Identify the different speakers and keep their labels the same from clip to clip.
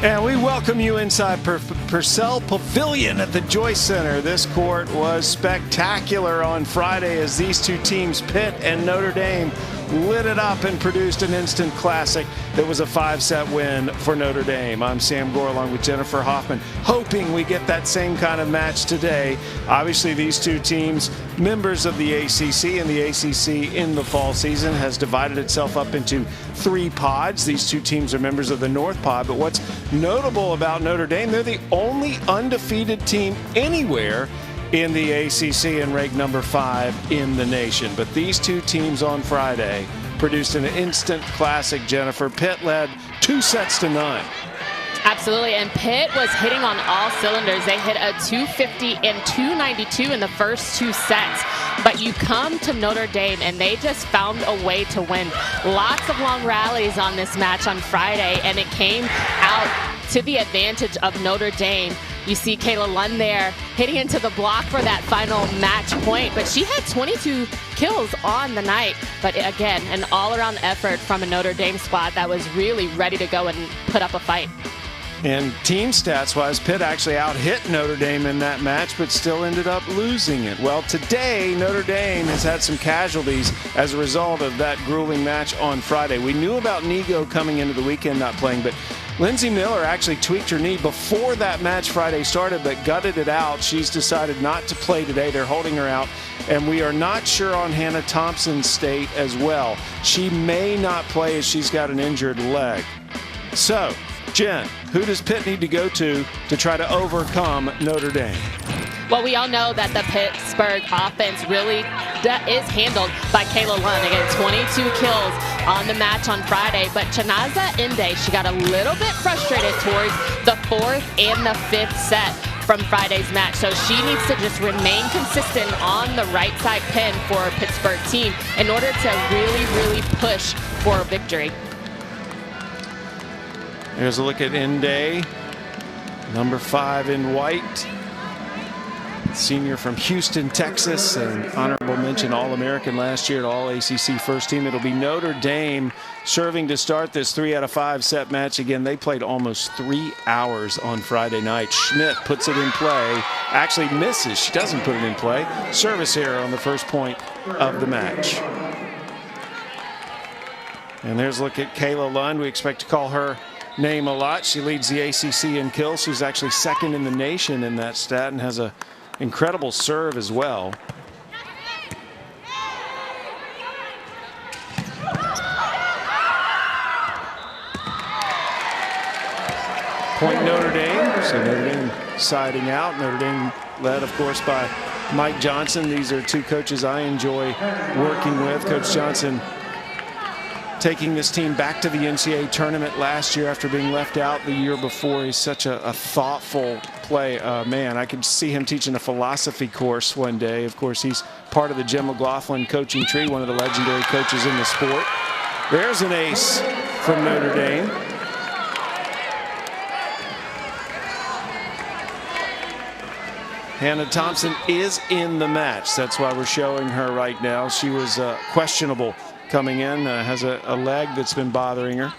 Speaker 1: And we welcome you inside Purcell Pavilion at the Joyce Center. This court was spectacular on Friday as these two teams, Pitt and Notre Dame, lit it up and produced an instant classic that was a 5-set win for Notre Dame. I'm Sam Gore along with Jennifer Hoffman, hoping we get that same kind of match today. Obviously, these two teams, members of the ACC, and the ACC in the fall season has divided itself up into 3 pods. These two teams are members of the North pod, but what's notable about Notre Dame, they're the only undefeated team anywhere in the ACC and ranked number 5 in the nation. But these two teams on Friday produced an instant classic, Jennifer. Pitt led 2-0.
Speaker 2: Absolutely, and Pitt was hitting on all cylinders. They hit a 250 and 292 in the first 2 sets. But you come to Notre Dame, and they just found a way to win. Lots of long rallies on this match on Friday, and it came out to the advantage of Notre Dame. You see Kayla Lund there hitting into the block for that final match point, but she had 22 kills on the night. But again, an all-around effort from a Notre Dame squad that was really ready to go and put up a fight.
Speaker 1: And team stats-wise, Pitt actually out-hit Notre Dame in that match, but still ended up losing it. Well, today, Notre Dame has had some casualties as a result of that grueling match on Friday. We knew about Nigo coming into the weekend not playing, but Lindsey Miller actually tweaked her knee before that match Friday started, but gutted it out. She's decided not to play today. They're holding her out. And we are not sure on Hannah Thompson's state as well. She may not play as she's got an injured leg. So, Jen, who does Pitt need to go to try to overcome Notre Dame?
Speaker 2: Well, we all know that the Pittsburgh offense really is handled by Kayla Lund. Again, 22 kills on the match on Friday. But Chinaza Inde, she got a little bit frustrated towards the 4th and the 5th set from Friday's match. So she needs to just remain consistent on the right side pin for a Pittsburgh team in order to really, really push for a victory.
Speaker 1: Here's a look at Inde, number 5 in white. Senior from Houston, Texas, and honorable mention All-American last year at All-ACC first team. It'll be Notre Dame serving to start this 3 out of 5 set match. Again, they played almost 3 hours on Friday night. Schmidt puts it in play, actually misses. She doesn't put it in play. Service error on the first point of the match. And there's a look at Kayla Lund. We expect to call her name a lot. She leads the ACC in kills. She's actually 2nd in the nation in that stat and has a incredible serve as well. Point Notre Dame. So Notre Dame siding out. Notre Dame led, of course, by Mike Johnson. These are 2 coaches I enjoy working with. Coach Johnson taking this team back to the NCAA tournament last year after being left out the year before. He's such a thoughtful man. I could see him teaching a philosophy course one day. Of course, he's part of the Jim McLaughlin coaching tree, one of the legendary coaches in the sport. There's an ace from Notre Dame. Hannah Thompson is in the match. That's why we're showing her right now. She was questionable coming in, has a leg that's been bothering her.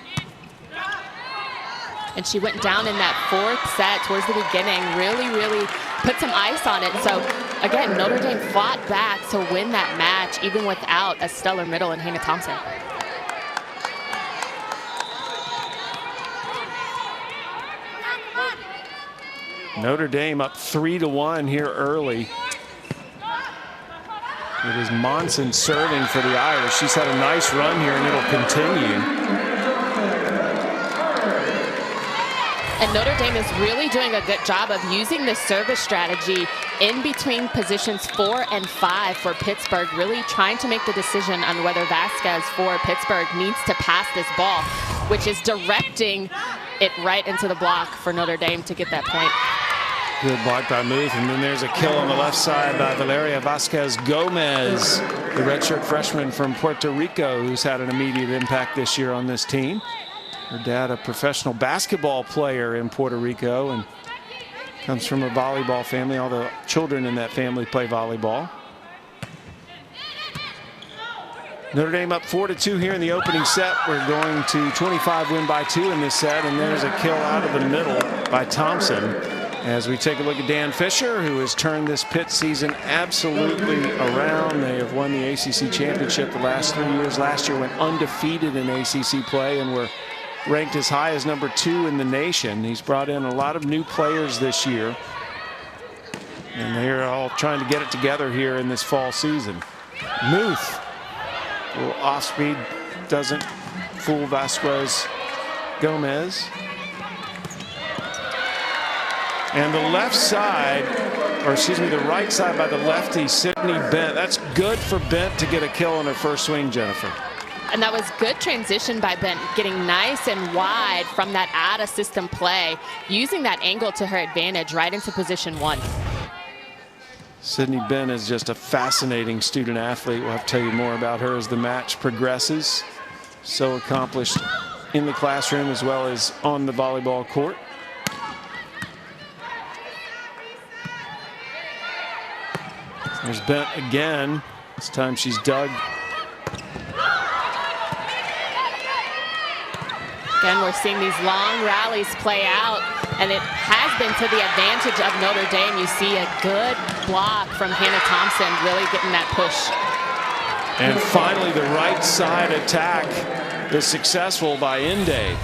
Speaker 2: And she went down in that 4th set towards the beginning, really put some ice on it. So again, Notre Dame fought back to win that match even without a stellar middle in Hannah Thompson.
Speaker 1: Notre Dame up 3-1 here early. It is Monson serving for the Irish. She's had a nice run here, and it'll continue.
Speaker 2: And Notre Dame is really doing a good job of using this service strategy in between positions 4 and 5 for Pittsburgh, really trying to make the decision on whether Vasquez for Pittsburgh needs to pass this ball, which is directing it right into the block for Notre Dame to get that point.
Speaker 1: Good block by Muth, and then there's a kill on the left side by Valeria Vasquez Gomez, the redshirt freshman from Puerto Rico, who's had an immediate impact this year on this team. Her dad, a professional basketball player in Puerto Rico, and comes from a volleyball family. All the children in that family play volleyball. Notre Dame up 4-2 here in the opening set. We're going to 25 win by 2 in this set, and there's a kill out of the middle by Thompson. As we take a look at Dan Fisher, who has turned this Pitt season absolutely around. They have won the ACC championship the last 3 years. Last year went undefeated in ACC play and were ranked as high as number 2 in the nation. He's brought in a lot of new players this year, and they're all trying to get it together here in this fall season. Muth, a little off speed, doesn't fool Vasquez Gomez. And the left side, or excuse me, the right side by the lefty, Sydney Bent. That's good for Bent to get a kill on her first swing, Jennifer.
Speaker 2: And that was good transition by Bent, getting nice and wide from that out-of-system play, using that angle to her advantage right into position 1.
Speaker 1: Sydney Bent is just a fascinating student athlete. We'll have to tell you more about her as the match progresses. So accomplished in the classroom as well as on the volleyball court. There's Bent again. This time she's dug.
Speaker 2: Again, we're seeing these long rallies play out, and it has been to the advantage of Notre Dame. You see a good block from Hannah Thompson, really getting that push.
Speaker 1: And finally, the right side attack is successful by Inde.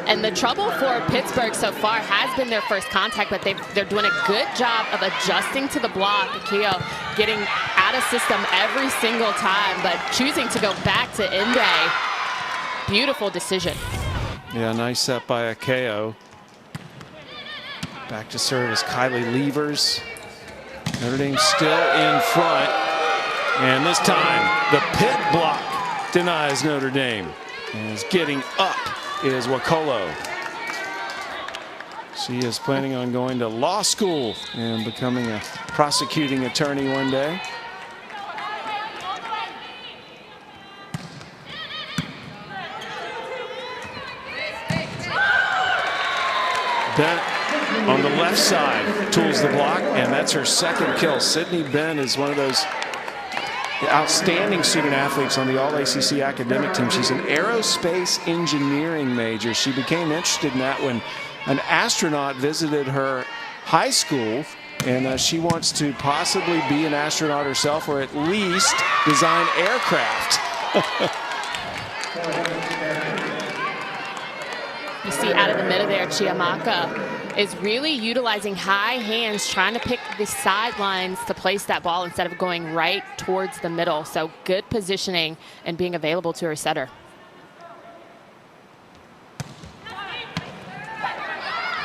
Speaker 2: And the trouble for Pittsburgh so far has been their first contact, but they're doing a good job of adjusting to the block. Akio getting out of system every single time, but choosing to go back to Inde. Beautiful decision.
Speaker 1: Yeah, nice set by Akio. Back to serve is Kylie Levers. Notre Dame still in front. And this time, the Pitt block denies Notre Dame. And is getting up is Wakolo. She is planning on going to law school and becoming a prosecuting attorney one day. Bent on the left side tools the block, and that's her second kill. Sydney Bent is one of those outstanding student athletes on the All-ACC academic team. She's an aerospace engineering major. She became interested in that when an astronaut visited her high school, and she wants to possibly be an astronaut herself, or at least design aircraft.
Speaker 2: You see out of the middle there, Chiamaka is really utilizing high hands, trying to pick the sidelines to place that ball instead of going right towards the middle. So good positioning and being available to her setter.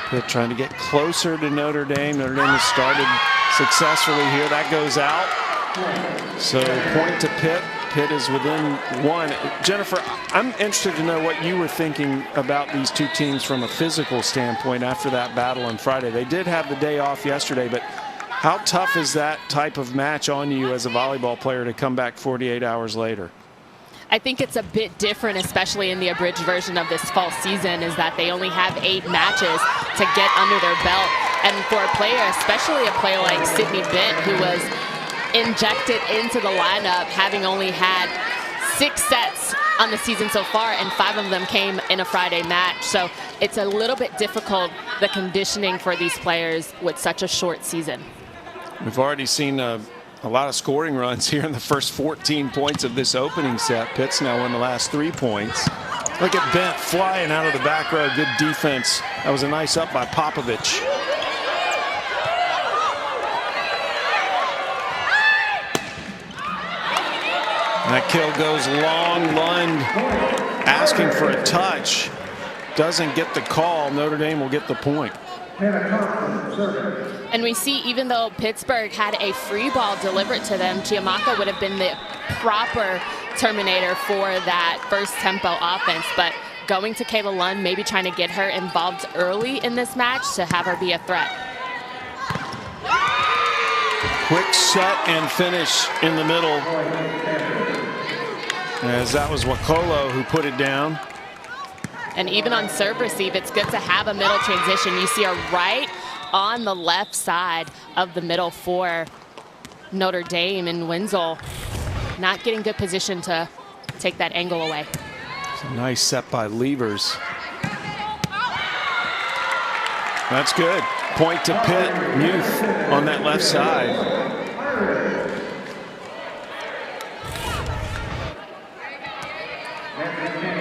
Speaker 1: Pitt trying to get closer to Notre Dame. Notre Dame has started successfully here. That goes out. So point to Pitt. Pitt is within 1. Jennifer, I'm interested to know what you were thinking about these two teams from a physical standpoint after that battle on Friday. They did have the day off yesterday, but how tough is that type of match on you as a volleyball player to come back 48 hours later?
Speaker 2: I think it's a bit different, especially in the abridged version of this fall season, is that they only have 8 matches to get under their belt. And for a player, especially a player like Sydney Bent, who was injected into the lineup, having only had 6 sets on the season so far, and 5 of them came in a Friday match. So it's a little bit difficult, the conditioning for these players with such a short season.
Speaker 1: We've already seen a lot of scoring runs here in the first 14 points of this opening set. Pitt's now won the last 3 points. Look at Bent flying out of the back row. Good defense. That was a nice up by Popovich. That kill goes long. Lund asking for a touch. Doesn't get the call. Notre Dame will get the point.
Speaker 2: And we see, even though Pittsburgh had a free ball delivered to them, Chiamaka would have been the proper terminator for that first tempo offense. But going to Kayla Lund, maybe trying to get her involved early in this match to have her be a threat.
Speaker 1: Quick set and finish in the middle, as that was Wakolo who put it down.
Speaker 2: And even on serve receive, it's good to have a middle transition. You see her right on the left side of the middle for Notre Dame, and Wenzel not getting good position to take that angle away.
Speaker 1: It's a nice set by Levers. That's good. Point to Pitt. Muth on that left side.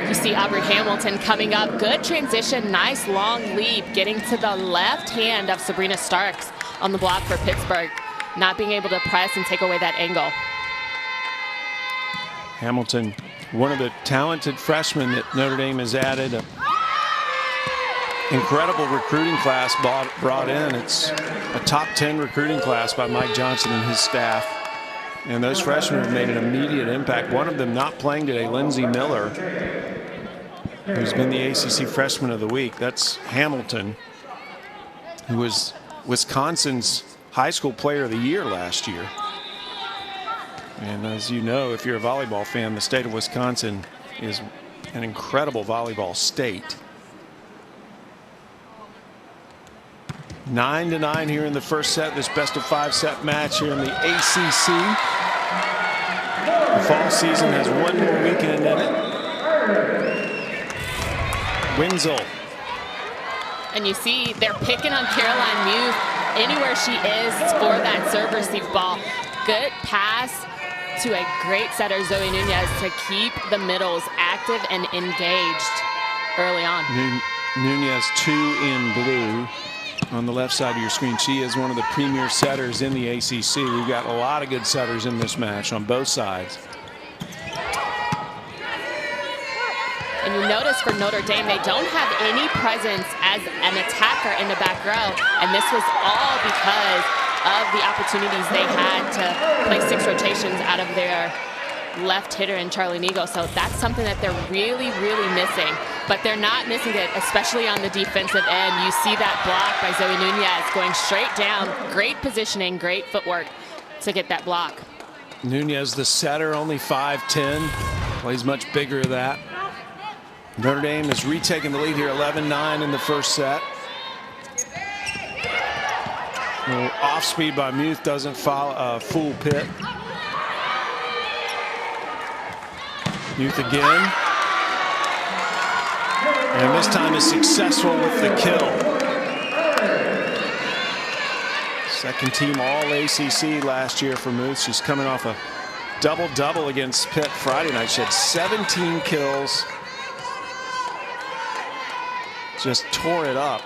Speaker 2: You see Aubrey Hamilton coming up. Good transition, nice long leap, getting to the left hand of Sabrina Starks on the block for Pittsburgh, not being able to press and take away that angle.
Speaker 1: Hamilton, one of the talented freshmen that Notre Dame has added. An incredible recruiting class brought in. It's a top 10 recruiting class by Mike Johnson and his staff. And those freshmen have made an immediate impact. One of them not playing today, Lindsey Miller, who's been the ACC Freshman of the Week. That's Hamilton, who was Wisconsin's High School Player of the Year last year. And as you know, if you're a volleyball fan, the state of Wisconsin is an incredible volleyball state. 9-9 here in the first set, this best-of-5 set match here in the ACC. The fall season has one more weekend in it. Wenzel.
Speaker 2: And you see they're picking on Caroline Muth anywhere she is for that serve receive ball. Good pass to a great setter, Zoe Nunez, to keep the middles active and engaged early on.
Speaker 1: Nunez 2 in blue on the left side of your screen. She is one of the premier setters in the ACC. We've got a lot of good setters in this match on both sides.
Speaker 2: And you notice for Notre Dame, they don't have any presence as an attacker in the back row. And this was all because of the opportunities they had to play 6 rotations out of their left hitter in Charlie Nigo. So that's something that they're really, really missing. But they're not missing it, especially on the defensive end. You see that block by Zoe Nunez going straight down. Great positioning, great footwork to get that block.
Speaker 1: Nunez, the setter, only 5'10", plays much bigger than that. Notre Dame has retaken the lead here, 11-9 in the first set. Off speed by Muth doesn't fool Pitt. Muth again. And this time is successful with the kill. Second team all ACC last year for Muth. She's coming off a double-double against Pitt Friday night. She had 17 kills. Just tore it up.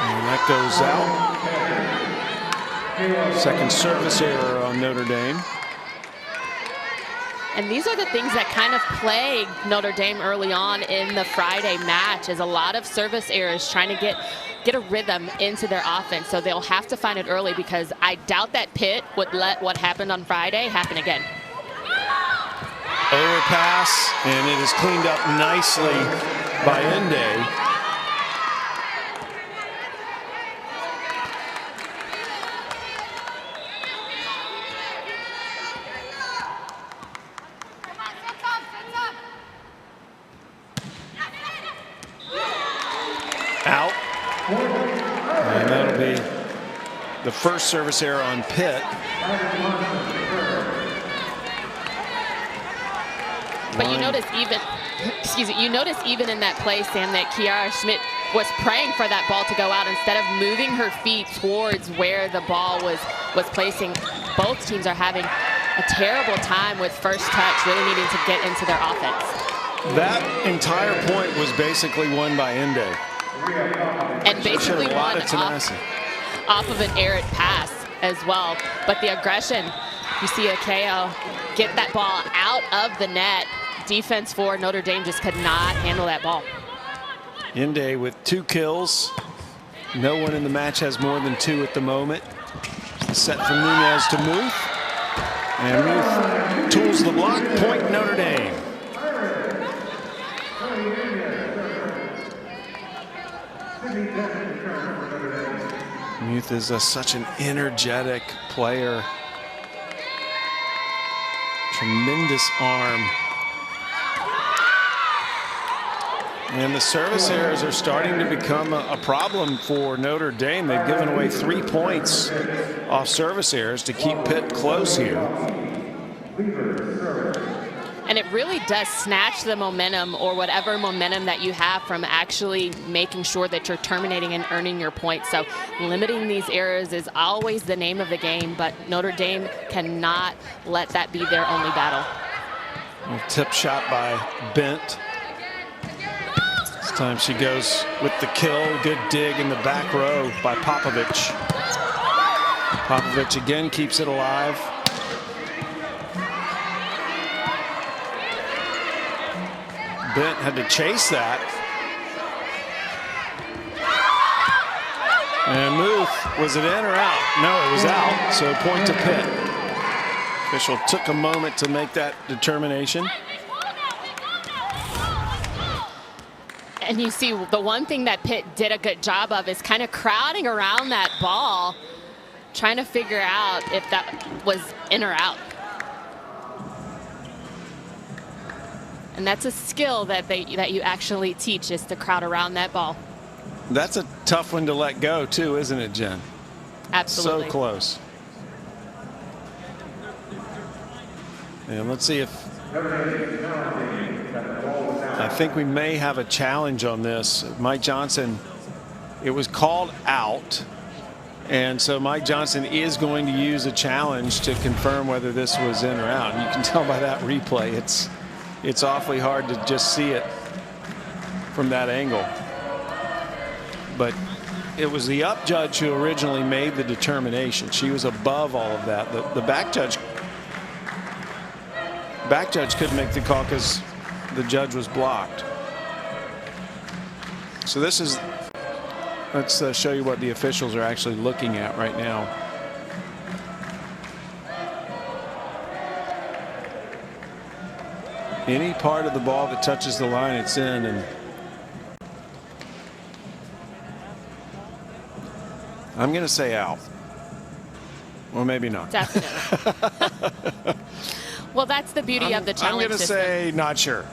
Speaker 1: And that goes out. Second service error on Notre Dame.
Speaker 2: And these are the things that kind of plagued Notre Dame early on in the Friday match, is a lot of service errors trying to get a rhythm into their offense. So they'll have to find it early, because I doubt that Pitt would let what happened on Friday happen again.
Speaker 1: Overpass, and it is cleaned up nicely by Ende. Out. And that'll be the first service error on Pitt.
Speaker 2: But you notice even, you notice even in that play, Sam, that Kiara Schmidt was praying for that ball to go out instead of moving her feet towards where the ball was placing. Both teams are having a terrible time with first touch, really needing to get into their offense.
Speaker 1: That entire point was basically won by Ende.
Speaker 2: And basically won off of an errant pass as well. But the aggression, you see Akeo get that ball out of the net. Defense for Notre Dame just could not handle that ball.
Speaker 1: Ende with 2 kills. No one in the match has more than 2 at the moment. Set from Nunez to Muth. And Muth tools the block. Point Notre Dame. Muth is such an energetic player. Tremendous arm. And the service errors are starting to become a problem for Notre Dame. They've given away 3 points off service errors to keep Pitt close here.
Speaker 2: And it really does snatch the momentum, or whatever momentum that you have, from actually making sure that you're terminating and earning your points. So limiting these errors is always the name of the game, but Notre Dame cannot let that be their only battle.
Speaker 1: A tip shot by Bent. This time she goes with the kill. Good dig in the back row by Popovich. Popovich again keeps it alive. Bent had to chase that. And Muth, was it in or out? No, it was out, so point to Pitt. Official took a moment to make that determination.
Speaker 2: And you see, the one thing that Pitt did a good job of is kind of crowding around that ball, trying to figure out if that was in or out. And that's a skill that you actually teach, is to crowd around that ball.
Speaker 1: That's a tough one to let go too, isn't it, Jen?
Speaker 2: Absolutely.
Speaker 1: So close. And let's see if, I think we may have a challenge on this. Mike Johnson, it was called out. And so Mike Johnson is going to use a challenge to confirm whether this was in or out. And you can tell by that replay, it's awfully hard to just see it from that angle. But it was the up judge who originally made the determination. She was above all of that. The back judge couldn't make the call because the judge was blocked. So this is, let's show you what the officials are actually looking at right now. Any part of the ball that touches the line, it's in. And I'm going to say out. Or maybe not.
Speaker 2: Definitely. Well, that's the beauty of the challenge
Speaker 1: I'm going to
Speaker 2: system.
Speaker 1: say not sure.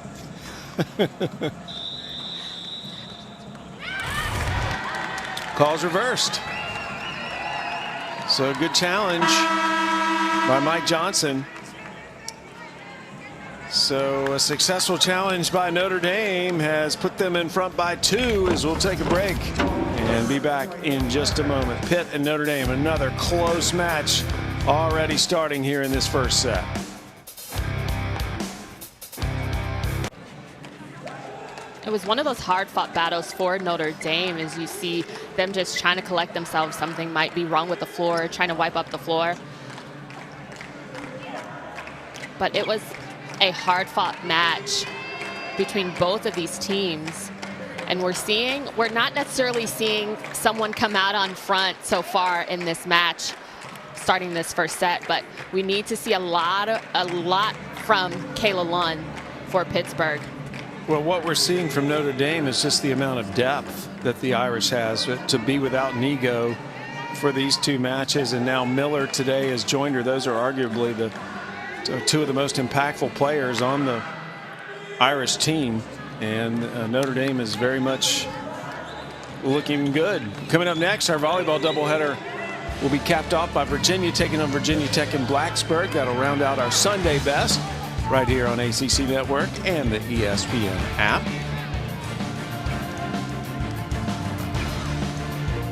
Speaker 1: Call's reversed. So good challenge by Mike Johnson. So a successful challenge by Notre Dame has put them in front by 2, as we'll take a break and be back in just a moment. Pitt and Notre Dame, another close match already starting here in this first set.
Speaker 2: It was one of those hard-fought battles for Notre Dame, as you see them just trying to collect themselves. Something might be wrong with the floor, trying to wipe up the floor. But it was a hard-fought match between both of these teams. And we're not necessarily seeing someone come out on front so far in this match, starting this first set, but we need to see a lot from Kayla Lund for Pittsburgh.
Speaker 1: Well, what we're seeing from Notre Dame is just the amount of depth that the Irish has to be without Nigo for these 2 matches. And now Miller today has joined her. Those are arguably the 2 of the most impactful players on the Irish team. And Notre Dame is very much looking good. Coming up next, our volleyball doubleheader will be capped off by Virginia taking on Virginia Tech in Blacksburg. That'll round out our Sunday best right here on ACC Network and the ESPN app.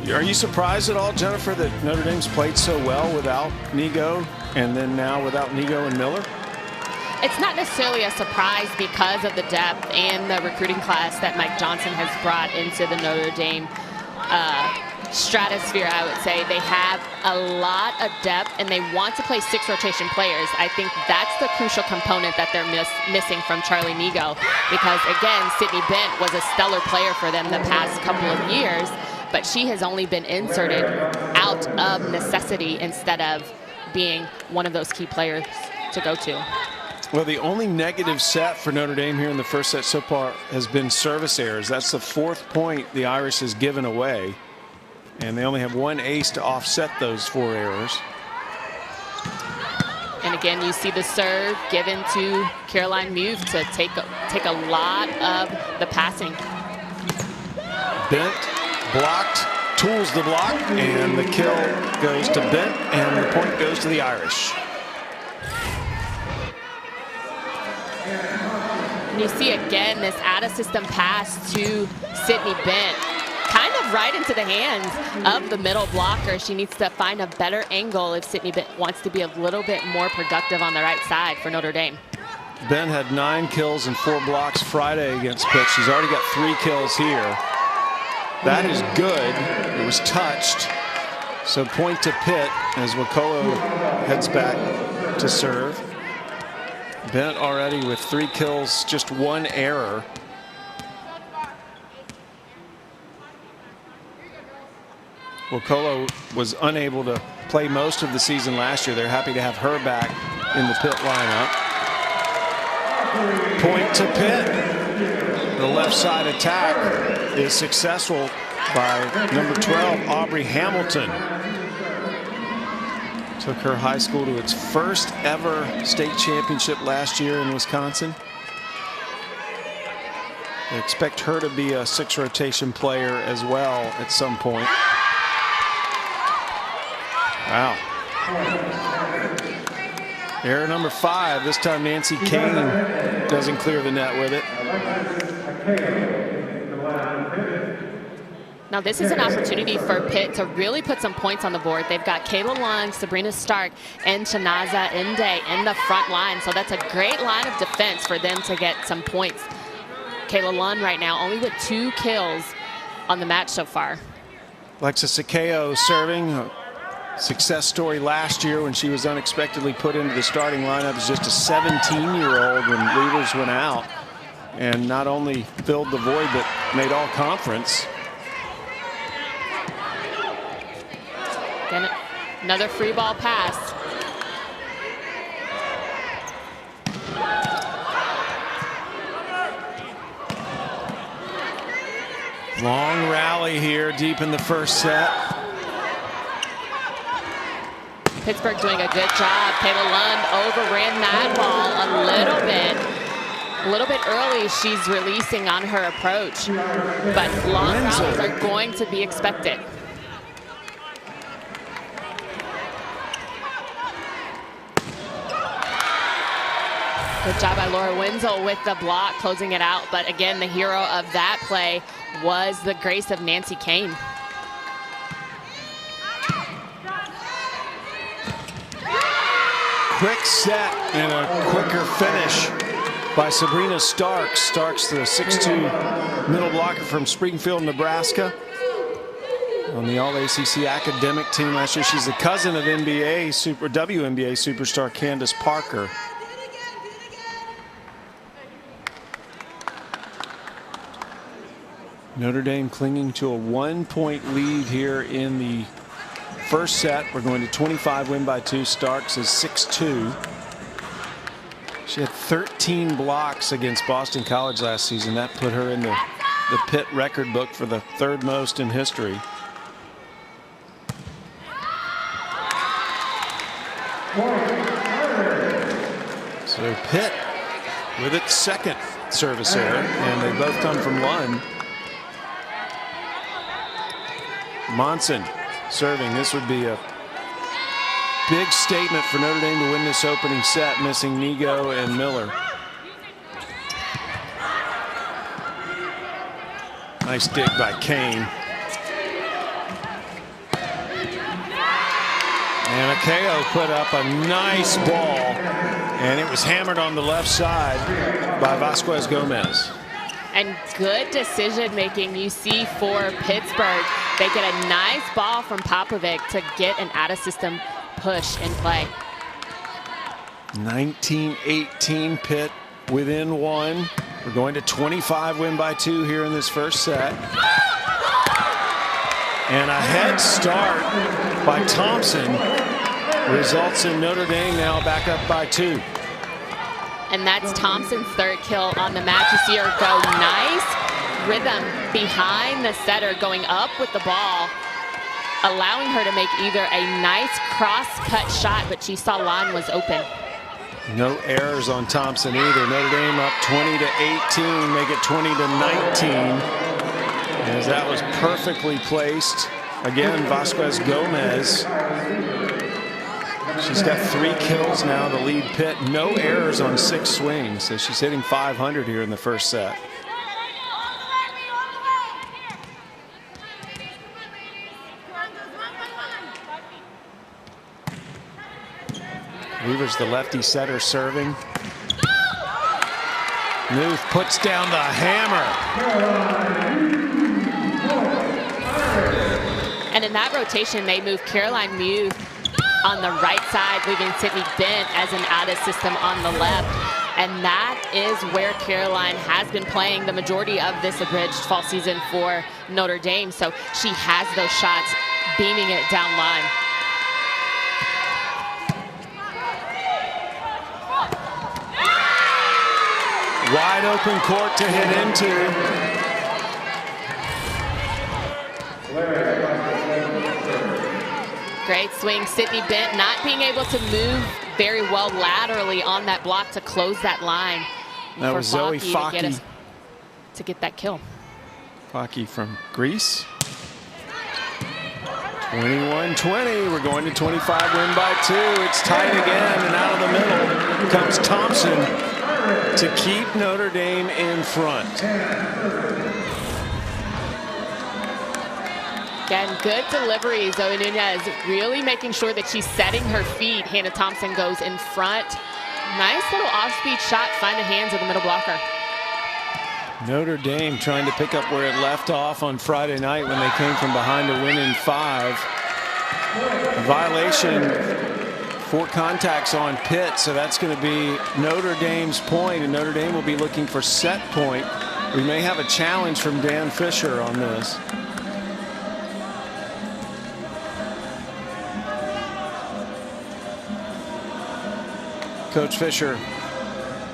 Speaker 1: Are you surprised at all, Jennifer, that Notre Dame's played so well without Nigo, and then now without Nigo and Miller?
Speaker 2: It's not necessarily a surprise because of the depth and the recruiting class that Mike Johnson has brought into the Notre Dame stratosphere, I would say. They have a lot of depth, and they want to play 6 rotation players. I think that's the crucial component that they're missing from Charlie Nigo, because, again, Sydney Bent was a stellar player for them the past couple of years, but she has only been inserted out of necessity instead of being one of those key players to go to.
Speaker 1: Well, the only negative set for Notre Dame here in the first set so far has been service errors. That's the 4th point the Irish has given away. And they only have 1 ace to offset those 4 errors.
Speaker 2: And again, you see the serve given to Caroline Muth to take a lot of the passing.
Speaker 1: Bent, blocked, tools the block, and the kill goes to Bent, and the point goes to the Irish.
Speaker 2: And you see again this out-of-system pass to Sydney Bent, kind of right into the hands of the middle blocker. She needs to find a better angle if Sydney Bent wants to be a little bit more productive on the right side for Notre Dame.
Speaker 1: Bent had 9 kills and 4 blocks Friday against Pitt. She's already got 3 kills here. That is good. It was touched. So point to Pitt as Wakolo heads back to serve. Bent already with 3 kills, just 1 error. Wakolo was unable to play most of the season last year. They're happy to have her back in the Pitt lineup. Point to Pitt. The left side attack is successful by number 12, Aubrey Hamilton. Took her high school to its first ever state championship last year in Wisconsin. They expect her to be a 6 rotation player as well at some point. Wow. Error number 5. This time Nancy Kane doesn't clear the net with it.
Speaker 2: Now this is an opportunity for Pitt to really put some points on the board. They've got Kayla Lund, Sabrina Stark, and Chinaza Inde in the front line. So that's a great line of defense for them to get some points. Kayla Lund right now only with 2 kills on the match so far.
Speaker 1: Alexis Sakeo serving. A success story last year when she was unexpectedly put into the starting lineup as just a 17-year-old when leaders went out, and not only filled the void but made all conference.
Speaker 2: Then another free ball pass.
Speaker 1: Long rally here deep in the first set.
Speaker 2: Pittsburgh doing a good job. Kayla Lund overran that ball a little bit early. She's releasing on her approach, but long rallies are going to be expected. Good job by Laura Wenzel with the block, closing it out. But again, the hero of that play was the grace of Nancy Kane.
Speaker 1: Quick set and a quicker finish by Sabrina Starks. Starks, the 6'2" middle blocker from Springfield, Nebraska, on the All-ACC academic team last year. She's the cousin of WNBA superstar Candace Parker. Notre Dame clinging to a 1-point lead here in the first set. We're going to 25, win by 2. Starks is 6'2". She had 13 blocks against Boston College last season. That put her in the Pitt record book for the 3rd most in history. So Pitt with its 2nd service error, and they both come from Lund. Monson serving. This would be a big statement for Notre Dame to win this opening set, missing Nigo and Miller. Nice dig by Kane. And Akeo put up a nice ball, and it was hammered on the left side by Vasquez Gomez.
Speaker 2: And good decision making you see for Pittsburgh. They get a nice ball from Popovic to get an out-of-system push in play.
Speaker 1: 19-18 Pitt within 1. We're going to 25, win by 2 here in this first set. And a head start by Thompson results in Notre Dame now back up by 2.
Speaker 2: And that's Thompson's 3rd kill on the match. You see her go nice rhythm behind the setter, going up with the ball, allowing her to make either a nice cross-cut shot, but she saw Lon was open.
Speaker 1: No errors on Thompson either. Notre Dame up 20-18, make it 20-19. As that was perfectly placed. Again, Vasquez Gomez. She's got 3 kills now to lead Pitt. No errors on 6 swings, so she's hitting .500 here in the first set. Weaver's the lefty setter serving. Muth puts down the hammer.
Speaker 2: And in that rotation, they move Caroline Muth on the right side, leaving Sydney Bent as an out of system on the left. And that is where Caroline has been playing the majority of this abridged fall season for Notre Dame. So she has those shots, beaming it down line.
Speaker 1: Wide open court to hit into.
Speaker 2: Great swing. Sydney Bent not being able to move very well laterally on that block to close that line.
Speaker 1: That was Zoe Faki
Speaker 2: to get that kill.
Speaker 1: Faki from Greece. 21-20. We're going to 25, win by 2. It's tight again, and out of the middle comes Thompson to keep Notre Dame in front.
Speaker 2: Again, good delivery. Zoe Nunez really making sure that she's setting her feet. Hannah Thompson goes in front. Nice little off-speed shot, find the hands of the middle blocker.
Speaker 1: Notre Dame trying to pick up where it left off on Friday night when they came from behind to win in 5. Violation, 4 contacts on Pitt, so that's going to be Notre Dame's point, and Notre Dame will be looking for set point. We may have a challenge from Dan Fisher on this. Coach Fisher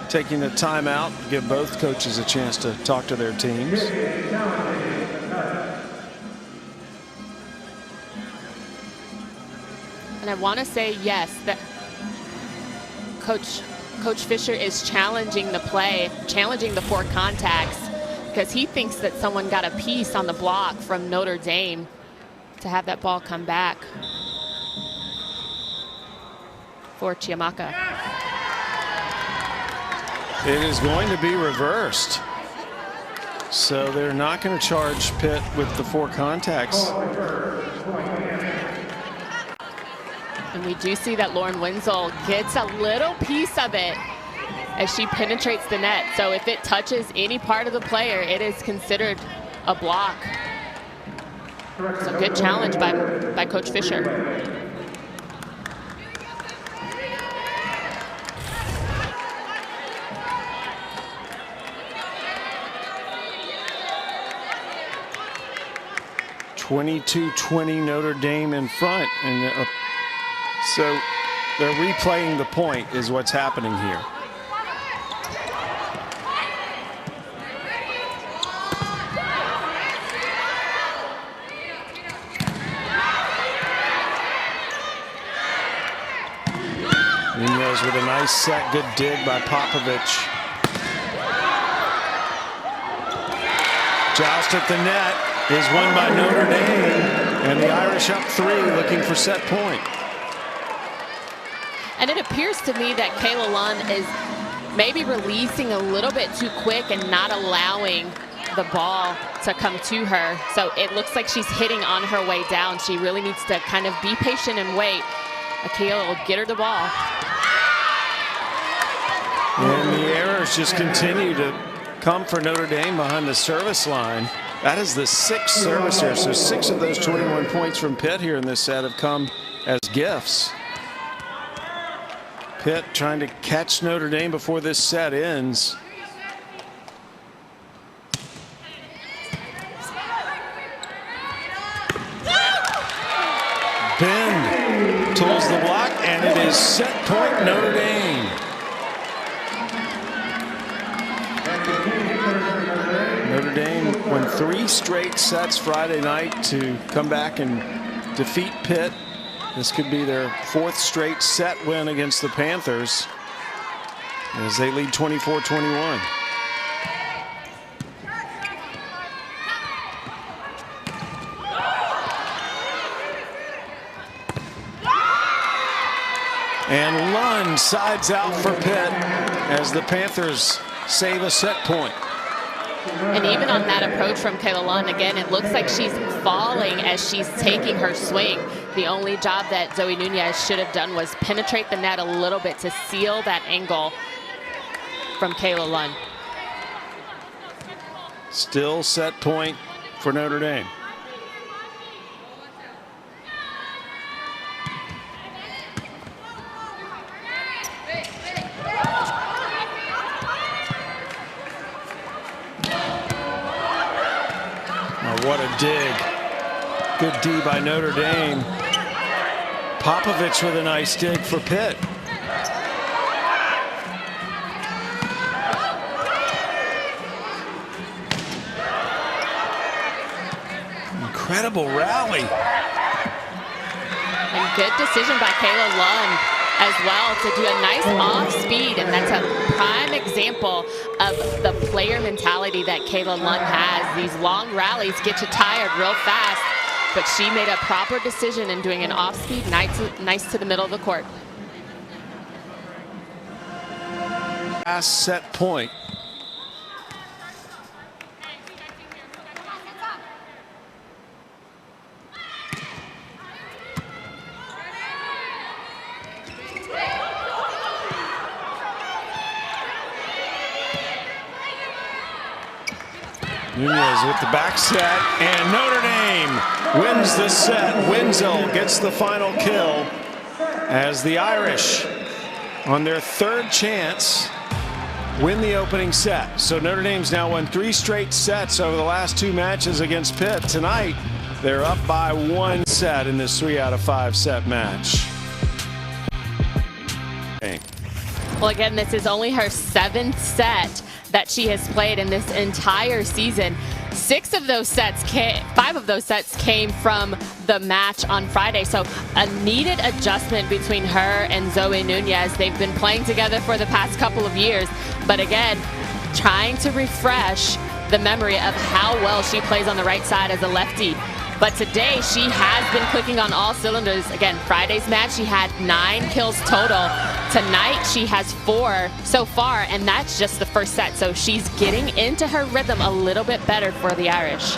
Speaker 1: taking the timeout, give both coaches a chance to talk to their teams.
Speaker 2: And I want to say, yes, that Coach Fisher is challenging the play, challenging the 4 contacts, because he thinks that someone got a piece on the block from Notre Dame to have that ball come back for Chiamaka.
Speaker 1: It is going to be reversed. So they're not going to charge Pitt with the 4 contacts.
Speaker 2: And we do see that Lauren Wenzel gets a little piece of it as she penetrates the net. So if it touches any part of the player, it is considered a block. So good challenge by Coach Fisher.
Speaker 1: (22-20) Notre Dame in front, and so they're replaying the point is what's happening here. Munoz with a nice set, good dig by Popovich. Joust at the net is won by Notre Dame, and the Irish up 3, looking for set point.
Speaker 2: And it appears to me that Kayla Lund is maybe releasing a little bit too quick and not allowing the ball to come to her. So it looks like she's hitting on her way down. She really needs to kind of be patient and wait. Kayla will get her the ball.
Speaker 1: And the errors just continue to come for Notre Dame behind the service line. That is the 6th service here, so 6 of those 21 points from Pitt here in this set have come as gifts. Pitt trying to catch Notre Dame before this set ends. Bend tools the block, and it is set point Notre Dame. Notre Dame won 3 straight sets Friday night to come back and defeat Pitt. This could be their 4th straight set win against the Panthers as they lead 24-21. And Lund sides out for Pitt as the Panthers save a set point.
Speaker 2: And even on that approach from Kayla Lund, again, it looks like she's falling as she's taking her swing. The only job that Zoe Nunez should have done was penetrate the net a little bit to seal that angle from Kayla Lund.
Speaker 1: Still set point for Notre Dame. What a dig. Good D by Notre Dame. Popovich with a nice dig for Pitt. Incredible rally.
Speaker 2: And good decision by Kayla Lund as well to do a nice off speed, and that's a prime example of the player mentality that Kayla Lund has. These long rallies get you tired real fast, but she made a proper decision in doing an off speed nice to the middle of the court.
Speaker 1: Last set point. Nunez with the back set, and Notre Dame wins the set. Wenzel gets the final kill as the Irish, on their third chance, win the opening set. So Notre Dame's now won 3 straight sets over the last 2 matches against Pitt. Tonight, they're up by 1 set in this 3 out of 5 set match.
Speaker 2: Well, again, this is only her 7th set that she has played in this entire season. 5 of those sets came from the match on Friday. So a needed adjustment between her and Zoe Nunez. They've been playing together for the past couple of years, but again, trying to refresh the memory of how well she plays on the right side as a lefty. But today she has been clicking on all cylinders. Again, Friday's match, she had 9 kills total. Tonight she has 4 so far, and that's just the first set. So she's getting into her rhythm a little bit better for the Irish.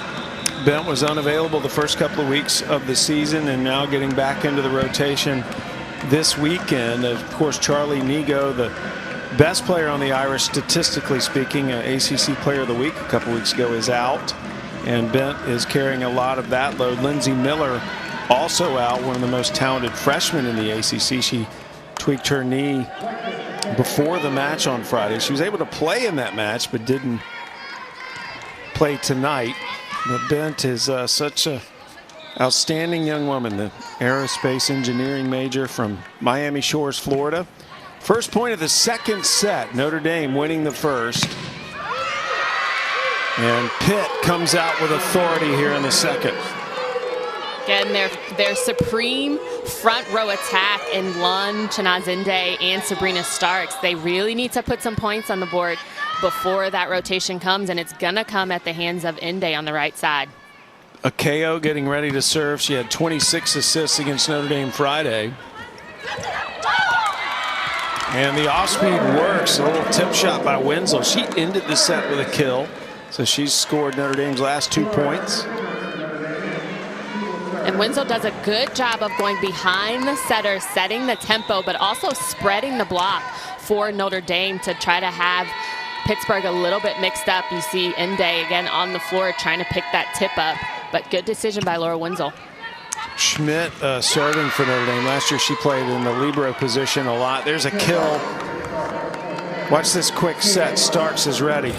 Speaker 1: Bent was unavailable the first couple of weeks of the season, and now getting back into the rotation this weekend. Of course, Charlie Nigo, the best player on the Irish, statistically speaking, ACC Player of the Week a couple weeks ago, is out. And Bent is carrying a lot of that load. Lindsay Miller also out, one of the most talented freshmen in the ACC. She tweaked her knee before the match on Friday. She was able to play in that match, but didn't play tonight. But Bent is such an outstanding young woman, the aerospace engineering major from Miami Shores, Florida. First point of the second set, Notre Dame winning the first. And Pitt comes out with authority here in the second.
Speaker 2: Again, their supreme front row attack in Lund, Chinazinde, and Sabrina Starks. They really need to put some points on the board before that rotation comes, and it's gonna come at the hands of Inde on the right side.
Speaker 1: Akeo getting ready to serve. She had 26 assists against Notre Dame Friday. And the off-speed works. A little tip shot by Wenzel. She ended the set with a kill. So she's scored Notre Dame's last 2 points.
Speaker 2: And Wenzel does a good job of going behind the setter, setting the tempo, but also spreading the block for Notre Dame to try to have Pittsburgh a little bit mixed up. You see Inde again on the floor trying to pick that tip up, but good decision by Laura Wenzel.
Speaker 1: Schmidt serving for Notre Dame. Last year she played in the libero position a lot. There's a kill. Watch this quick set. Starks is ready.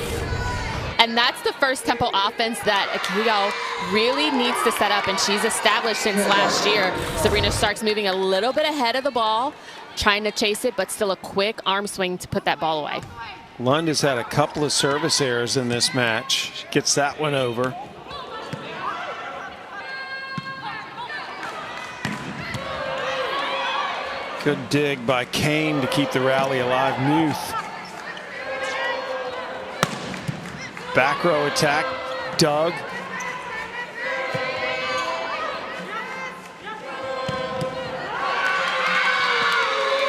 Speaker 2: And that's the first tempo offense that Akeo really needs to set up, and she's established since last year. Sabrina Starks moving a little bit ahead of the ball, trying to chase it, but still a quick arm swing to put that ball away.
Speaker 1: Lund has had a couple of service errors in this match. She gets that one over. Good dig by Kane to keep the rally alive. Muth. Back row attack, Doug.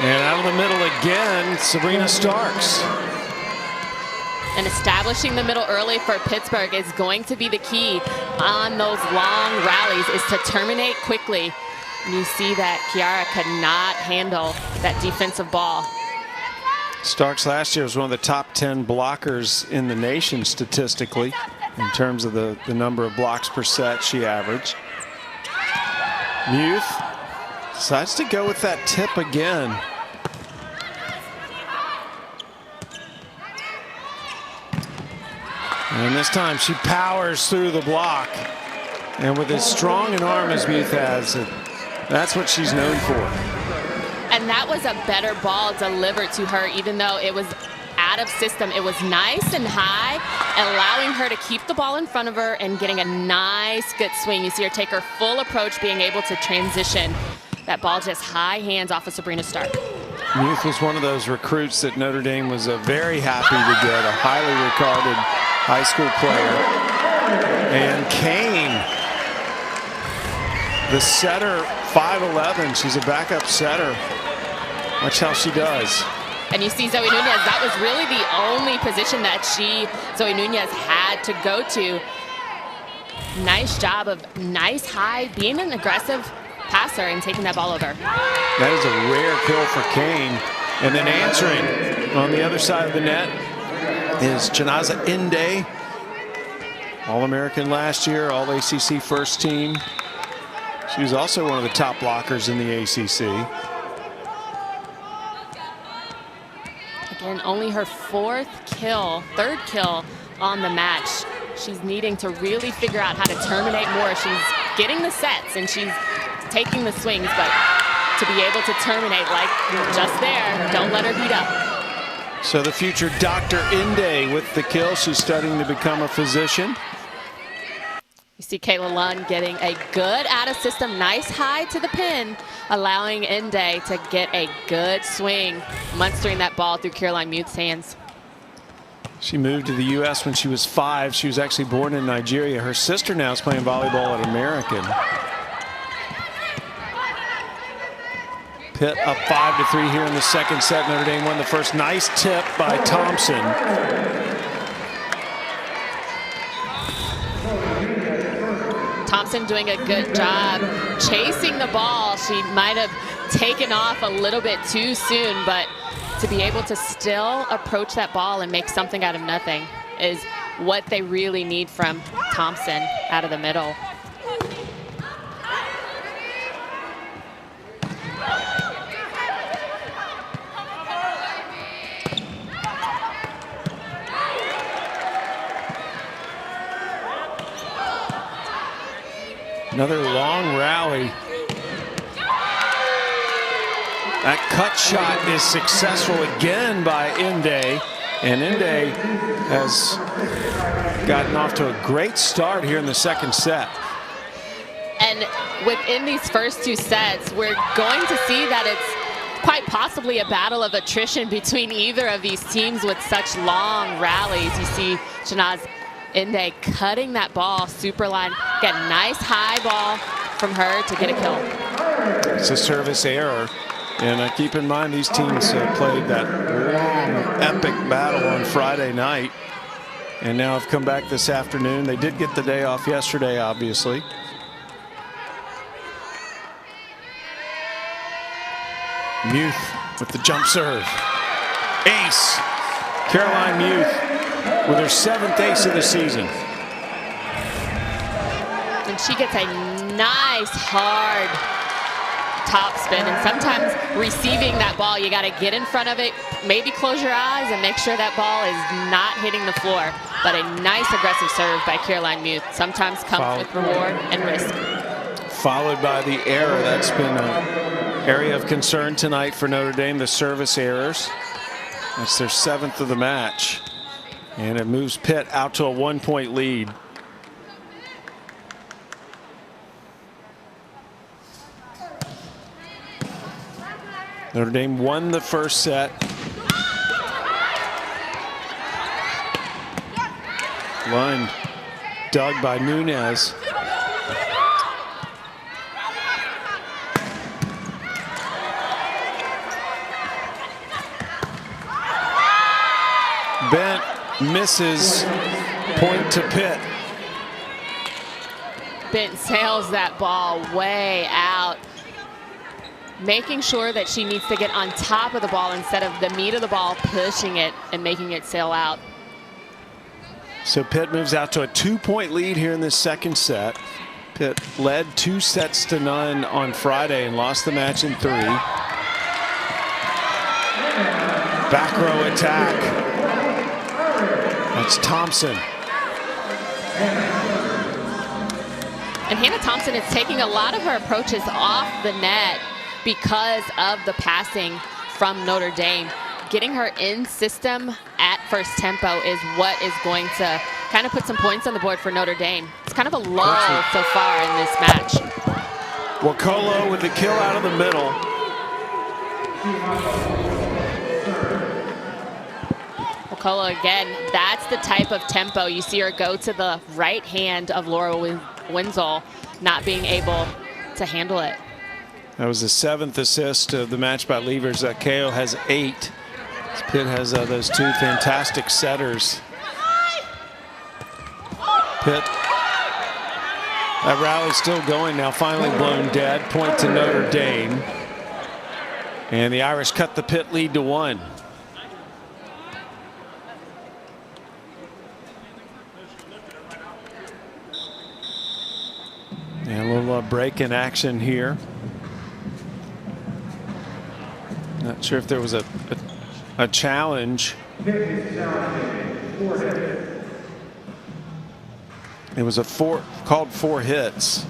Speaker 1: And out of the middle again, Sabrina Starks.
Speaker 2: And establishing the middle early for Pittsburgh is going to be the key on those long rallies, is to terminate quickly. And you see that Kiara could not handle that defensive ball.
Speaker 1: Starks last year was one of the top 10 blockers in the nation statistically in terms of the number of blocks per set she averaged. Muth decides to go with that tip again. And this time she powers through the block. And with as strong an arm as Muth has, that's what she's known for.
Speaker 2: And that was a better ball delivered to her, even though it was out of system. It was nice and high, allowing her to keep the ball in front of her and getting a nice, good swing. You see her take her full approach, being able to transition. That ball just high hands off of Sabrina Stark.
Speaker 1: Muth was one of those recruits that Notre Dame was very happy to get, a highly regarded high school player. And Kane, the setter, 5'11". She's a backup setter. Watch how she does.
Speaker 2: And you see Zoe Nunez, that was really the only position that Zoe Nunez had to go to. Nice job of nice high, being an aggressive passer and taking that ball over.
Speaker 1: That is a rare kill for Kane. And then answering on the other side of the net is Chinaza Inde, All-American last year, All-ACC first team. She was also one of the top blockers in the ACC.
Speaker 2: Again, only her third kill on the match. She's needing to really figure out how to terminate more. She's getting the sets and she's taking the swings, but to be able to terminate, like just there, don't let her beat up.
Speaker 1: So the future Dr. Inde with the kill. She's studying to become a physician.
Speaker 2: You see Kayla Lund getting a good out of system, nice high to the pin, allowing Inde to get a good swing, monstering that ball through Caroline Muth's hands.
Speaker 1: She moved to the U.S. when she was 5. She was actually born in Nigeria. Her sister now is playing volleyball at American. Pitt up 5-3 here in the second set. Notre Dame won the first. Nice tip by Thompson.
Speaker 2: Thompson doing a good job chasing the ball. She might have taken off a little bit too soon, but to be able to still approach that ball and make something out of nothing is what they really need from Thompson out of the middle.
Speaker 1: Another long rally. That cut shot is successful again by Inde. And Inde has gotten off to a great start here in the second set.
Speaker 2: And within these first two sets, we're going to see that it's quite possibly a battle of attrition between either of these teams with such long rallies. You see Shanaz Inde cutting that ball, super line, get a nice high ball from her to get a kill.
Speaker 1: It's a service error. And keep in mind, these teams played that long, epic battle on Friday night. And now have come back this afternoon. They did get the day off yesterday, obviously. Muth with the jump serve. Ace. Caroline Muth with her 7th ace of the season.
Speaker 2: And she gets a nice, hard top spin, and sometimes receiving that ball, you got to get in front of it, maybe close your eyes and make sure that ball is not hitting the floor. But a nice aggressive serve by Caroline Muth sometimes comes with reward and risk. Followed
Speaker 1: by the error. That's been an area of concern tonight for Notre Dame, the service errors. That's their 7th of the match. And it moves Pitt out to a 1-point lead. Notre Dame won the first set. Line dug by Nunez. Bent misses, point to Pitt.
Speaker 2: Bent sails that ball way out, making sure that she needs to get on top of the ball instead of the meat of the ball, pushing it and making it sail out.
Speaker 1: So Pitt moves out to a 2-point lead here in this second set. Pitt led 2-0 on Friday and lost the match in 3. Back row attack. That's Thompson.
Speaker 2: And Hannah Thompson is taking a lot of her approaches off the net because of the passing from Notre Dame. Getting her in system at first tempo is what is going to kind of put some points on the board for Notre Dame. It's kind of a lull so far in this match.
Speaker 1: Wakolo with the kill out of the middle.
Speaker 2: Wakolo again, that's the type of tempo. You see her go to the right hand of Laura Wenzel, not being able to handle it.
Speaker 1: That was the 7th assist of the match by Levers. KO has 8. Pitt has those 2 fantastic setters. Pitt, that rally's still going now, finally blown dead. Point to Notre Dame. And the Irish cut the Pitt lead to 1. And a little break in action here. Not sure if there was a challenge. It was called 4 hits.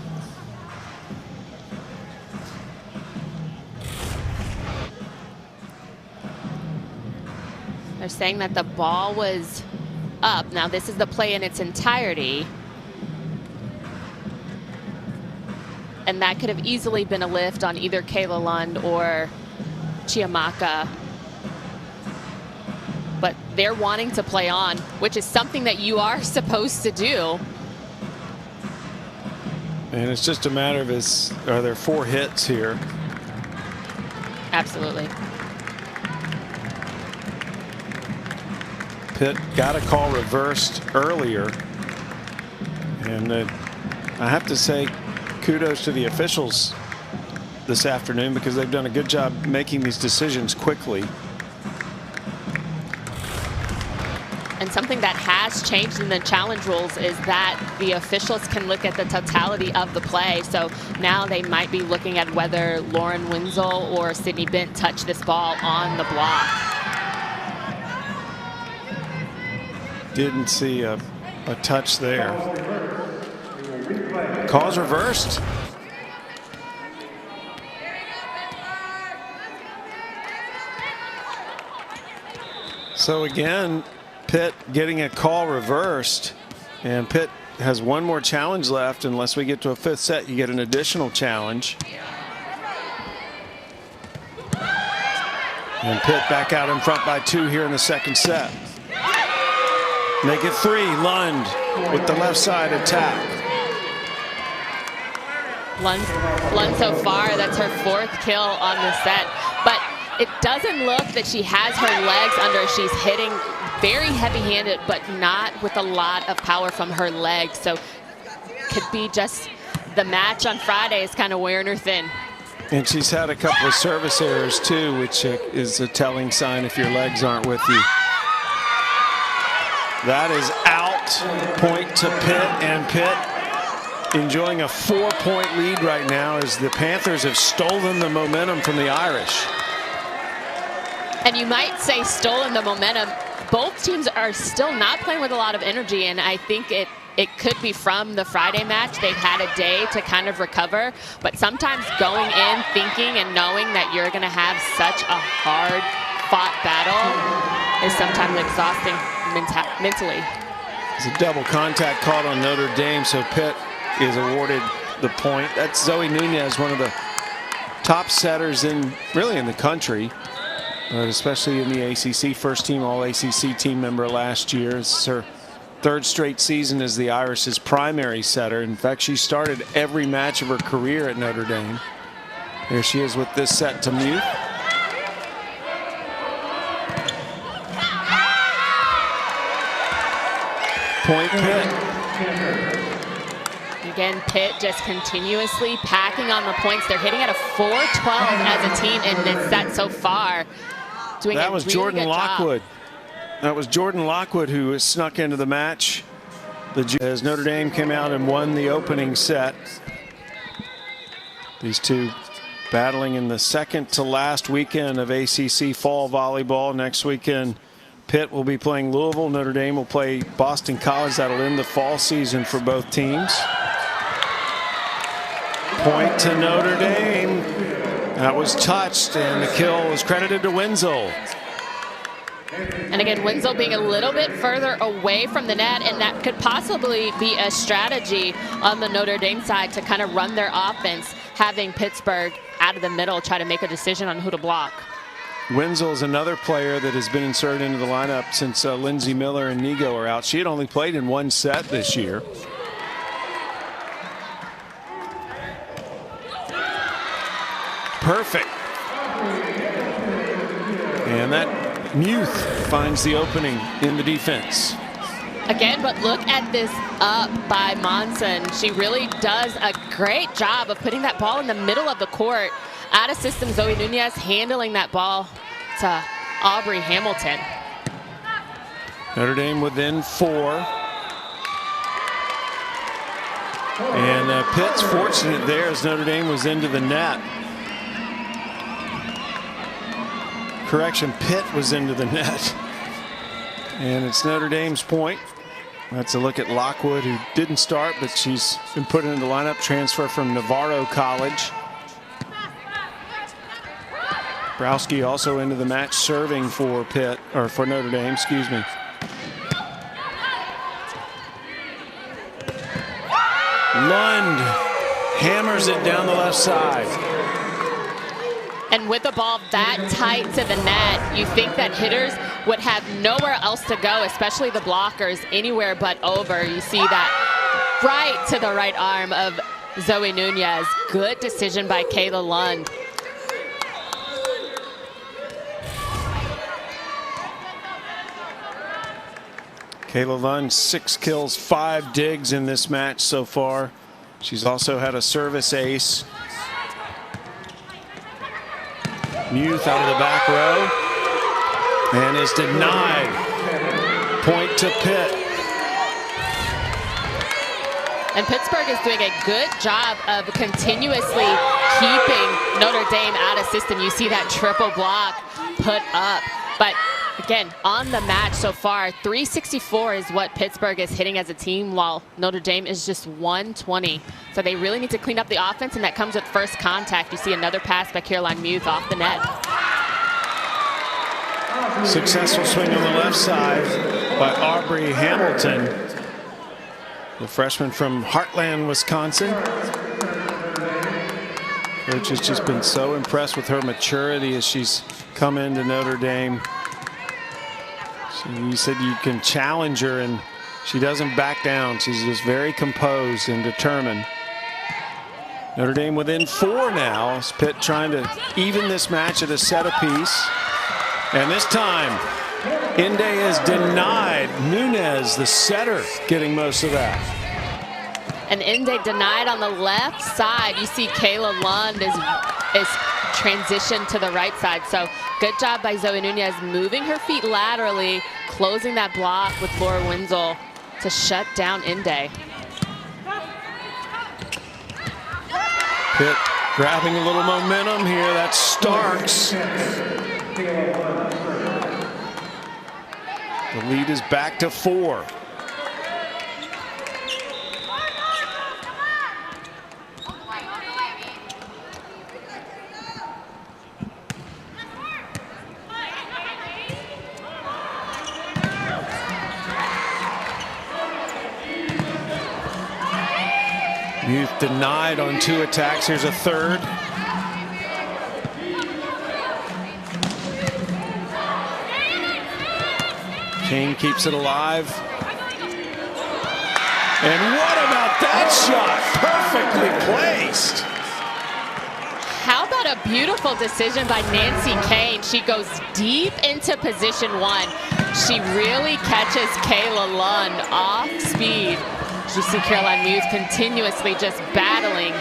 Speaker 2: They're saying that the ball was up. Now this is the play in its entirety. And that could have easily been a lift on either Kayla Lund or Chiamaka. But they're wanting to play on, which is something that you are supposed to do.
Speaker 1: And it's just a matter of are there 4 hits here?
Speaker 2: Absolutely.
Speaker 1: Pitt got a call reversed earlier. And I have to say kudos to the officials this afternoon because they've done a good job making these decisions quickly.
Speaker 2: And something that has changed in the challenge rules is that the officials can look at the totality of the play. So now they might be looking at whether Lauren Wenzel or Sydney Bent touch this ball on the block.
Speaker 1: Didn't see a touch there. Call's reversed. So again, Pitt getting a call reversed, and Pitt has 1 more challenge left. Unless we get to a 5th set, you get an additional challenge. And Pitt back out in front by 2 here in the second set. Make it 3. Lund with the left side attack.
Speaker 2: Lund so far, that's her 4th kill on the set. But it doesn't look that she has her legs under. She's hitting very heavy-handed, but not with a lot of power from her legs. So could be just the match on Friday is kind of wearing her thin.
Speaker 1: And she's had a couple of service errors too, which is a telling sign if your legs aren't with you. That is out. Point to Pitt, and Pitt enjoying a 4-point lead right now as the Panthers have stolen the momentum from the Irish.
Speaker 2: And you might say stolen the momentum. Both teams are still not playing with a lot of energy, and I think it could be from the Friday match. They've had a day to kind of recover, but sometimes going in thinking and knowing that you're going to have such a hard-fought battle is sometimes exhausting mentally.
Speaker 1: There's a double contact called on Notre Dame, so Pitt is awarded the point. That's Zoe Nunez, one of the top setters really in the country. But especially in the ACC, first team All-ACC team member last year. It's her 3rd straight season as the Irish's primary setter. In fact, she started every match of her career at Notre Dame. There she is with this set to Muth. Point Pitt.
Speaker 2: Again, Pitt just continuously packing on the points. They're hitting at a 412 as a team in this set so far.
Speaker 1: That was Jordan Lockwood. That was Jordan Lockwood who was snuck into the match as Notre Dame came out and won the opening set. These two battling in the second to last weekend of ACC fall volleyball. Next weekend, Pitt will be playing Louisville. Notre Dame will play Boston College. That'll end the fall season for both teams. Point to Notre Dame. That was touched, and the kill was credited to Wenzel.
Speaker 2: And again, Wenzel being a little bit further away from the net, and that could possibly be a strategy on the Notre Dame side to kind of run their offense, having Pittsburgh out of the middle try to make a decision on who to block.
Speaker 1: Wenzel is another player that has been inserted into the lineup since Lindsay Miller and Nigo are out. She had only played in one set this year. Perfect. And that Muth finds the opening in the defense.
Speaker 2: Again, but look at this up by Monson. She really does a great job of putting that ball in the middle of the court. Out of system, Zoe Nunez handling that ball to Aubrey Hamilton.
Speaker 1: Notre Dame within 4. And Pitt's fortunate there as Notre Dame was into the net. Correction, Pitt was into the net. And it's Notre Dame's point. That's a look at Lockwood, who didn't start, but she's been put into the lineup, transfer from Navarro College. Browski also into the match, serving for Pitt, or for Notre Dame, excuse me. Lund hammers it down the left side.
Speaker 2: And with the ball that tight to the net, you think that hitters would have nowhere else to go, especially the blockers, anywhere but over. You see that right to the right arm of Zoe Nunez. Good decision by Kayla Lund.
Speaker 1: Kayla Lund, 6 kills, 5 digs in this match so far. She's also had a service ace. Muth out of the back row and is denied. Point to Pitt.
Speaker 2: And Pittsburgh is doing a good job of continuously keeping Notre Dame out of system. You see that triple block put up. But again, on the match so far, 364 is what Pittsburgh is hitting as a team, while Notre Dame is just 120. So they really need to clean up the offense, and that comes with first contact. You see another pass by Caroline Muth off the net.
Speaker 1: Successful swing on the left side by Aubrey Hamilton, the freshman from Heartland, Wisconsin. Coach has just been so impressed with her maturity as she's come into Notre Dame. So you said you can challenge her, and she doesn't back down. She's just very composed and determined. Notre Dame within 4 now. As Pitt trying to even this match at a set apiece. And this time, Inde is denied. Nunez, the setter, getting most of that.
Speaker 2: And Inde denied on the left side. You see Kayla Lund is transitioned to the right side. So good job by Zoe Nunez moving her feet laterally, closing that block with Laura Wenzel to shut down Inde.
Speaker 1: Pitt grabbing a little momentum here. That's Starks. The lead is back to 4. Muth denied on 2 attacks. Here's a third. King keeps it alive. And what about that shot? Perfectly placed.
Speaker 2: How about a beautiful decision by Nancy Kane. She goes deep into position one. She really catches Kayla Lund off speed. You see Caroline Muth continuously just battling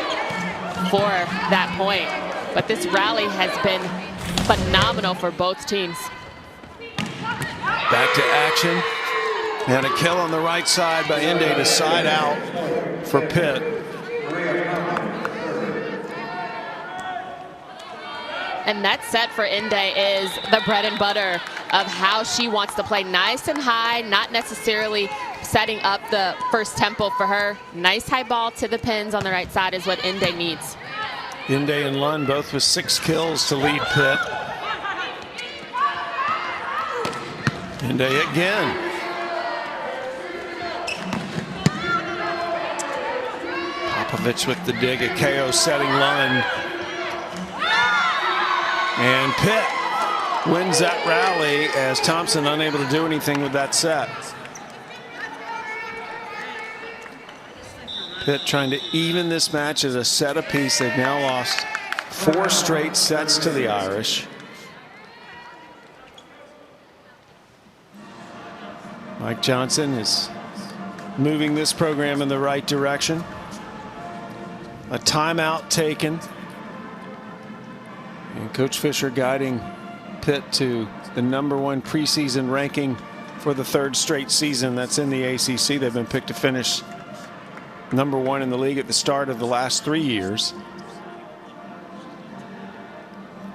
Speaker 2: for that point. But this rally has been phenomenal for both teams.
Speaker 1: Back to action. And a kill on the right side by Inde to side out for Pitt.
Speaker 2: And that set for Inde is the bread and butter of how she wants to play, nice and high, not necessarily setting up the first tempo for her. Nice high ball to the pins on the right side is what Inde needs.
Speaker 1: Inde and Lund both with 6 kills to lead Pitt. Inde again. Popovich with the dig at KO, setting Lund. And Pitt wins that rally as Thompson unable to do anything with that set. Pitt trying to even this match as a set apiece. They've now lost 4 straight sets to the Irish. Mike Johnson is moving this program in the right direction. A timeout taken. And Coach Fisher guiding Pitt to the #1 preseason ranking for the 3rd straight season. That's in the ACC. They've been picked to finish #1 in the league at the start of the last 3 years.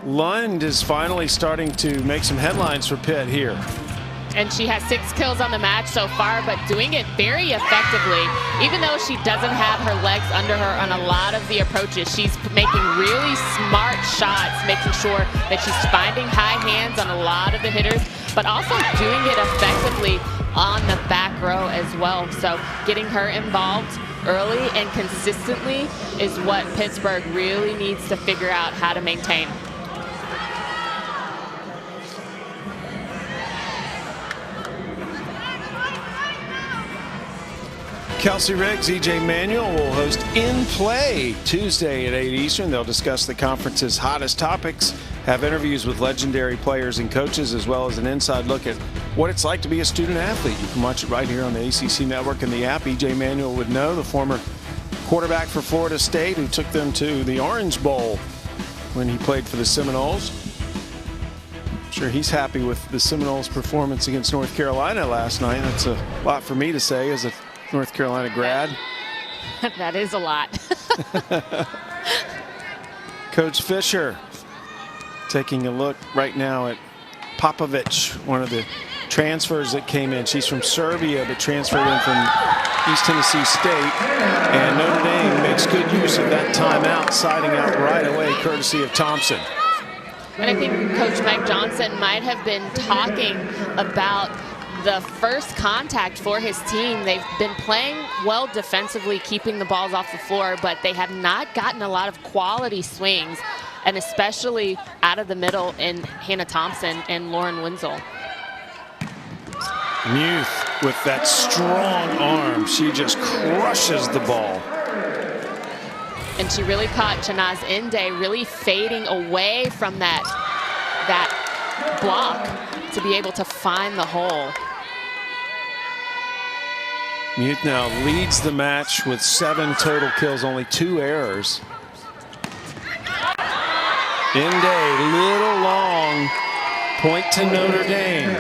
Speaker 1: Lund is finally starting to make some headlines for Pitt here.
Speaker 2: And she has 6 kills on the match so far, but doing it very effectively. Even though she doesn't have her legs under her on a lot of the approaches, she's making really smart shots, making sure that she's finding high hands on a lot of the hitters, but also doing it effectively on the back row as well. So getting her involved early and consistently is what Pittsburgh really needs to figure out how to maintain.
Speaker 1: Kelsey Riggs, EJ Manuel will host In Play Tuesday at 8 Eastern. They'll discuss the conference's hottest topics, have interviews with legendary players and coaches, as well as an inside look at what it's like to be a student athlete. You can watch it right here on the ACC Network and the app. EJ Manuel would know, the former quarterback for Florida State who took them to the Orange Bowl when he played for the Seminoles. I'm sure he's happy with the Seminoles' performance against North Carolina last night. That's a lot for me to say as a North Carolina grad.
Speaker 2: That is a lot.
Speaker 1: Coach Fisher taking a look right now at Popovich, one of the transfers that came in. She's from Serbia but transferred in from East Tennessee State. And Notre Dame makes good use of that timeout, siding out right away courtesy of Thompson.
Speaker 2: And I think Coach Mike Johnson might have been talking about the first contact for his team. They've been playing well defensively, keeping the balls off the floor, but they have not gotten a lot of quality swings, and especially out of the middle in Hannah Thompson and Lauren Wenzel.
Speaker 1: Muth with that strong arm. She just crushes the ball.
Speaker 2: And she really caught Chanaz Inde really fading away from that block to be able to find the hole.
Speaker 1: Muth now leads the match with 7 total kills, only 2 errors. Inde, little long, point to Notre Dame.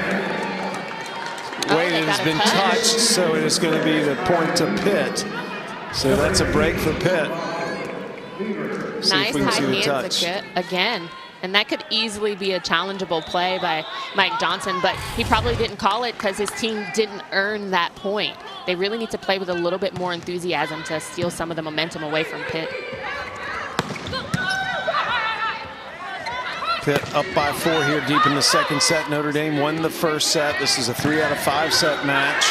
Speaker 1: Wait, it has been touched, so it is going to be the point to Pitt. So that's a break for Pitt.
Speaker 2: Nice high hands again. And that could easily be a challengeable play by Mike Johnson, but he probably didn't call it because his team didn't earn that point. They really need to play with a little bit more enthusiasm to steal some of the momentum away from Pitt.
Speaker 1: Pitt up by 4 here deep in the second set. Notre Dame won the first set. This is a 3 out of 5 set match.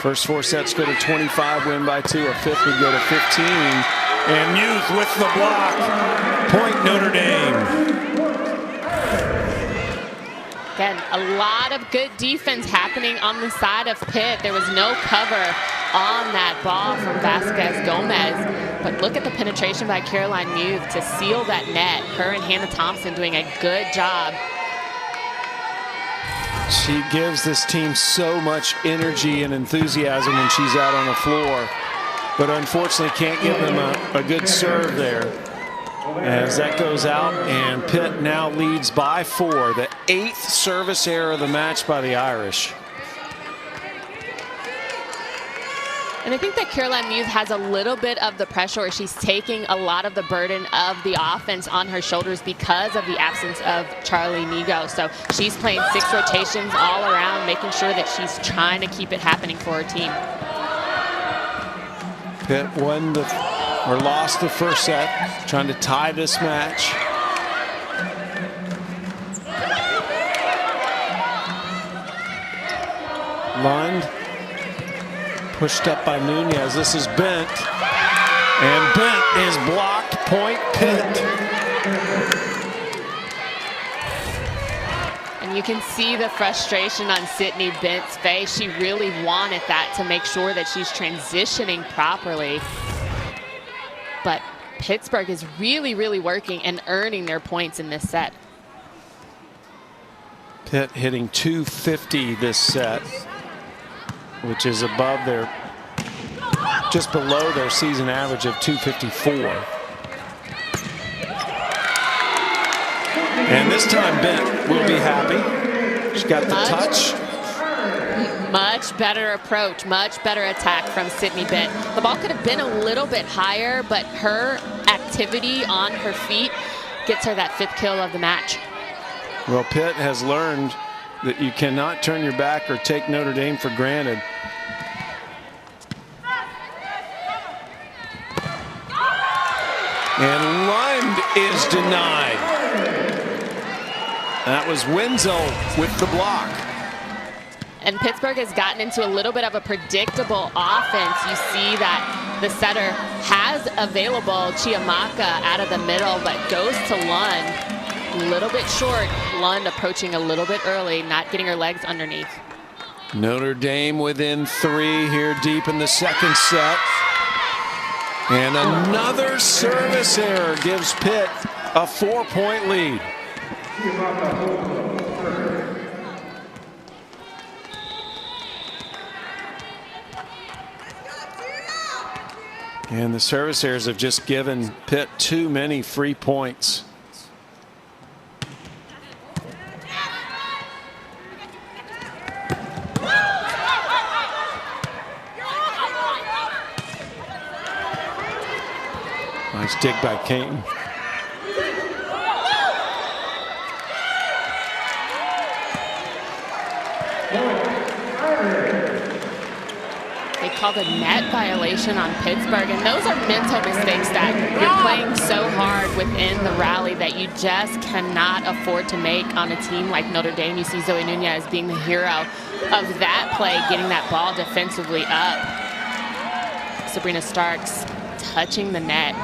Speaker 1: First 4 sets go to 25, win by 2. A fifth would go to 15. And Muth with the block. Point Notre Dame.
Speaker 2: Again, a lot of good defense happening on the side of Pitt. There was no cover on that ball from Vasquez Gomez. But look at the penetration by Caroline Muth to seal that net. Her and Hannah Thompson doing a good job.
Speaker 1: She gives this team so much energy and enthusiasm when she's out on the floor, but unfortunately can't give them a good serve there. As that goes out, and Pitt now leads by 4. The 8th service error of the match by the Irish.
Speaker 2: And I think that Caroline Muth has a little bit of the pressure where she's taking a lot of the burden of the offense on her shoulders because of the absence of Charlie Nigo. So she's playing 6 rotations all around, making sure that she's trying to keep it happening for her team.
Speaker 1: Pitt lost the first set, trying to tie this match. Lund pushed up by Nunez. This is Bent, and Bent is blocked. Point Pitt.
Speaker 2: And you can see the frustration on Sydney Bent's face. She really wanted that to make sure that she's transitioning properly. But Pittsburgh is really, really working and earning their points in this set.
Speaker 1: Pitt hitting 250 this set, which is above just below their season average of 254. And this time Bent will be happy. She's got the touch.
Speaker 2: Much better approach, much better attack from Sydney Bent. The ball could have been a little bit higher, but her activity on her feet gets her that 5th kill of the match.
Speaker 1: Well, Pitt has learned that you cannot turn your back or take Notre Dame for granted. And Lund is denied. That was Wenzel with the block.
Speaker 2: And Pittsburgh has gotten into a little bit of a predictable offense. You see that the setter has available Chiamaka out of the middle, but goes to Lund. A little bit short. Lund approaching a little bit early, not getting her legs underneath.
Speaker 1: Notre Dame within 3 here deep in the second set. And another service error gives Pitt a 4-point lead. And the service errors have just given Pitt too many free points. Nice dig by Caton.
Speaker 2: They called a net violation on Pittsburgh, and those are mental mistakes that you're playing so hard within the rally that you just cannot afford to make on a team like Notre Dame. You see Zoe Nunez being the hero of that play, getting that ball defensively up. Sabrina Starks touching the net.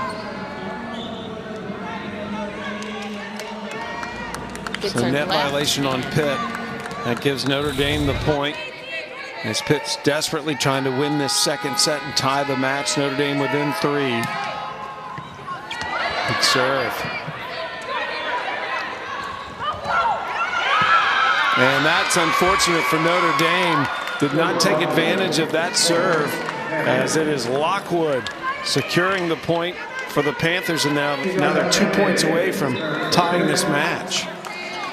Speaker 1: So net violation on Pitt. That gives Notre Dame the point. As Pitt's desperately trying to win this second set and tie the match. Notre Dame within 3. Big serve. And that's unfortunate for Notre Dame. Did not take advantage of that serve, as it is Lockwood securing the point for the Panthers, and now they're 2 points away from tying this match.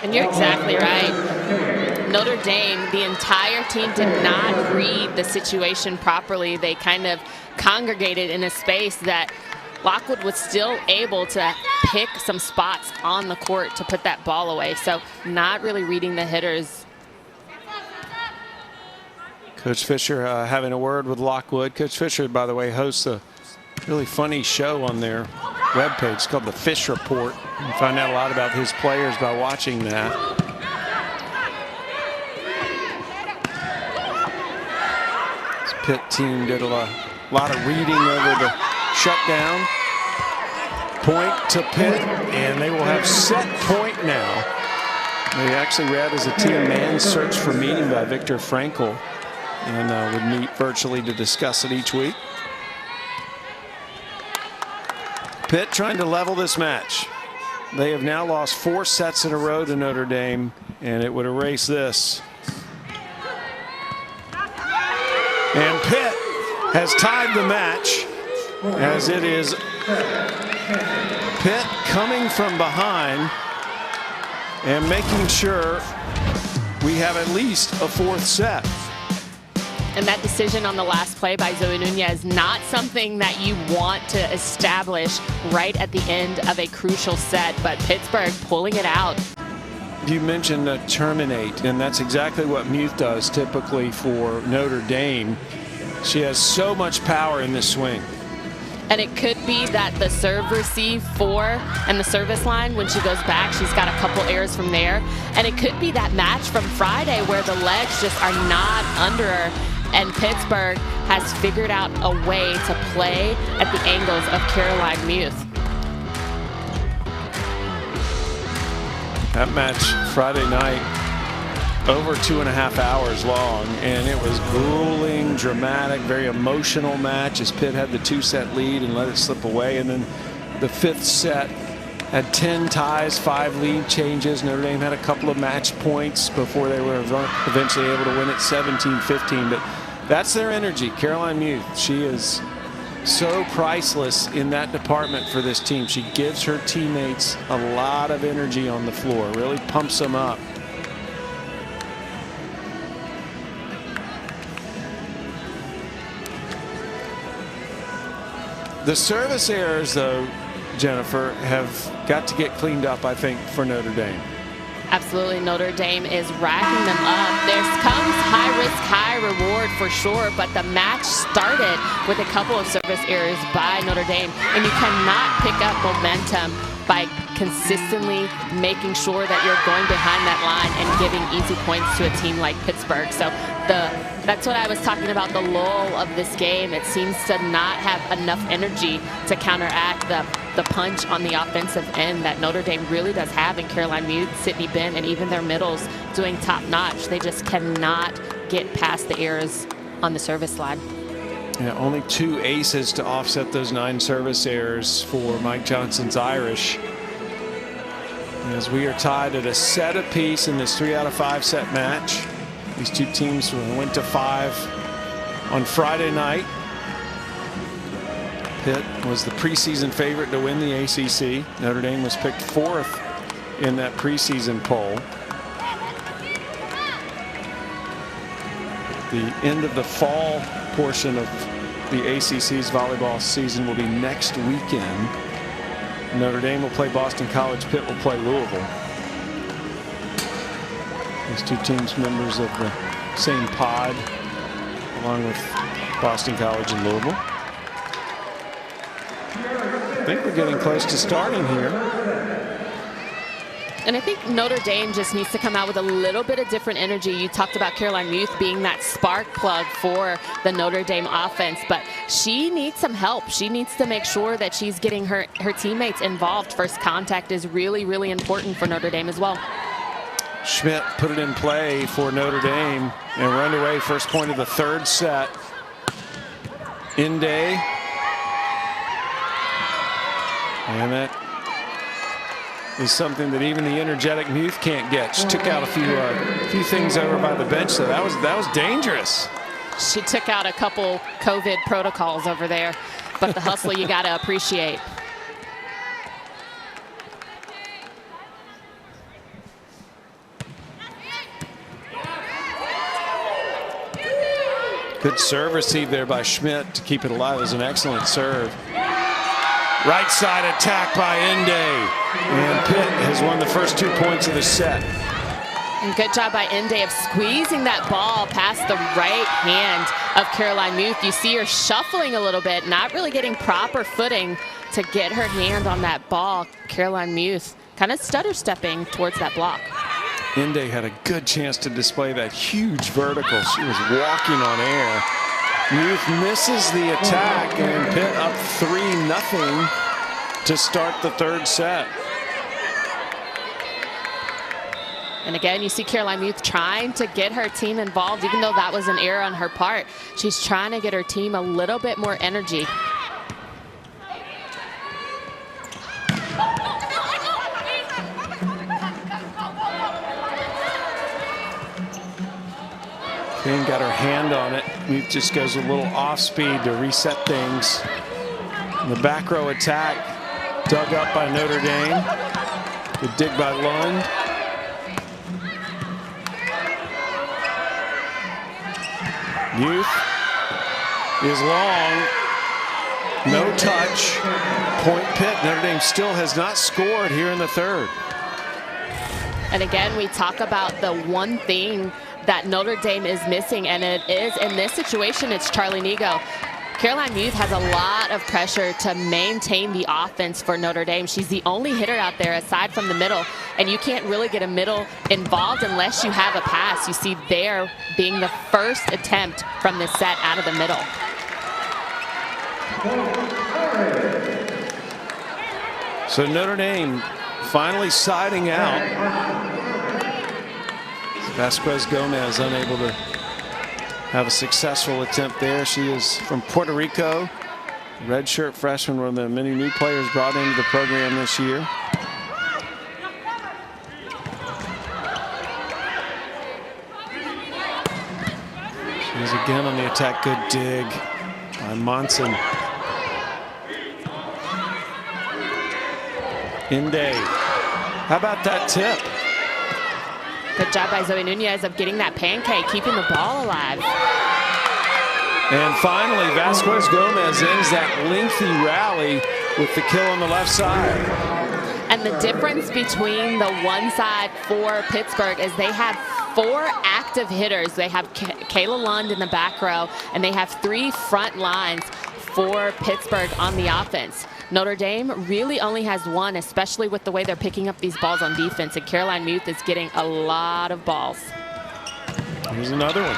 Speaker 2: And you're exactly right. Notre Dame, the entire team did not read the situation properly. They kind of congregated in a space that Lockwood was still able to pick some spots on the court to put that ball away. So not really reading the hitters.
Speaker 1: Coach Fisher having a word with Lockwood. Coach Fisher, by the way, hosts a really funny show on their webpage. It's called The Fish Report. You can find out a lot about his players by watching that. This Pitt team did a lot of reading over the shutdown. Point to Pitt, and they will have set point now. They actually read as a team man search for meaning by Victor Frankl. and would meet virtually to discuss it each week. Pitt trying to level this match. They have now lost 4 sets in a row to Notre Dame, and it would erase this. And Pitt has tied the match, as it is Pitt coming from behind and making sure we have at least a 4th set.
Speaker 2: And that decision on the last play by Zoe Nunez, not something that you want to establish right at the end of a crucial set, but Pittsburgh pulling it out.
Speaker 1: You mentioned terminate, and that's exactly what Muth does typically for Notre Dame. She has so much power in this swing.
Speaker 2: And it could be that the serve receive 4 and the service line, when she goes back, she's got a couple errors from there. And it could be that match from Friday where the legs just are not under her, and Pittsburgh has figured out a way to play at the angles of Caroline Muth.
Speaker 1: That match Friday night, over 2.5 hours long, and it was grueling, dramatic, very emotional match as Pitt had the 2-set lead and let it slip away. And then the 5th set had 10 ties, 5 lead changes. Notre Dame had a couple of match points before they were eventually able to win it 17-15. But that's their energy. Caroline Muth, she is so priceless in that department for this team. She gives her teammates a lot of energy on the floor, really pumps them up. The service errors, though, Jennifer, have got to get cleaned up, I think, for Notre Dame.
Speaker 2: Absolutely. Notre Dame is racking them up. There comes high risk, high reward for sure, but the match started with a couple of service errors by Notre Dame, and you cannot pick up momentum by consistently making sure that you're going behind that line and giving easy points to a team like Pittsburgh. So that's what I was talking about, the lull of this game. It seems to not have enough energy to counteract the punch on the offensive end that Notre Dame really does have in Caroline Muth, Sydney Benn, and even their middles doing top notch. They just cannot get past the errors on the service line.
Speaker 1: Yeah, only 2 aces to offset those 9 service errors for Mike Johnson's Irish. As we are tied at a set apiece in this 3 out of 5 set match. These two teams went to 5 on Friday night. Pitt was the preseason favorite to win the ACC. Notre Dame was picked 4th in that preseason poll. The end of the fall portion of the ACC's volleyball season will be next weekend. Notre Dame will play Boston College. Pitt will play Louisville. These two teams members of the same pod, along with Boston College and Louisville. I think we're getting close to starting here.
Speaker 2: And I think Notre Dame just needs to come out with a little bit of different energy. You talked about Caroline Muth being that spark plug for the Notre Dame offense, but she needs some help. She needs to make sure that she's getting her teammates involved. First contact is really, really important for Notre Dame as well.
Speaker 1: Schmidt put it in play for Notre Dame, and we're underway. First point of the 3rd set. Inde. And that is something that even the energetic Muth can't get. She took out a few things over by the bench, so that was dangerous.
Speaker 2: She took out a couple COVID protocols over there, but the hustle you got to appreciate.
Speaker 1: Good serve receive there by Schmidt to keep it alive. It was an excellent serve. Right side attack by Inde. And Pitt has won the first 2 points of the set.
Speaker 2: And good job by Inde of squeezing that ball past the right hand of Caroline Muth. You see her shuffling a little bit, not really getting proper footing to get her hand on that ball. Caroline Muth kind of stutter stepping towards that block.
Speaker 1: Inde had a good chance to display that huge vertical. She was walking on air. Muth misses the attack, and Pitt up 3-0 to start the 3rd set.
Speaker 2: And again, you see Caroline Muth trying to get her team involved, even though that was an error on her part. She's trying to get her team a little bit more energy.
Speaker 1: Kane got her hand on it. Muth just goes a little off speed to reset things. And the back row attack dug up by Notre Dame. Good dig by Lund. Muth is long. No touch. Point Pitt. Notre Dame still has not scored here in the third.
Speaker 2: And again, we talk about the one thing that Notre Dame is missing, and it is, in this situation, it's Charlie Nigo. Caroline Muth has a lot of pressure to maintain the offense for Notre Dame. She's the only hitter out there aside from the middle, and you can't really get a middle involved unless you have a pass. You see there being the first attempt from this set out of the middle.
Speaker 1: So Notre Dame finally siding out. Vasquez Gomez unable to have a successful attempt there. She is from Puerto Rico, redshirt freshman, one of the many new players brought into the program this year. She is again on the attack. Good dig by Monson. Inde. How about that tip?
Speaker 2: Good job by Zoe Nunez of getting that pancake, keeping the ball alive.
Speaker 1: And finally, Vasquez Gomez ends that lengthy rally with the kill on the left side.
Speaker 2: And the difference between the one side for Pittsburgh is they have 4 active hitters. They have Kayla Lund in the back row, and they have 3 front lines for Pittsburgh on the offense. Notre Dame really only has 1, especially with the way they're picking up these balls on defense, and Caroline Muth is getting a lot of balls.
Speaker 1: Here's another one.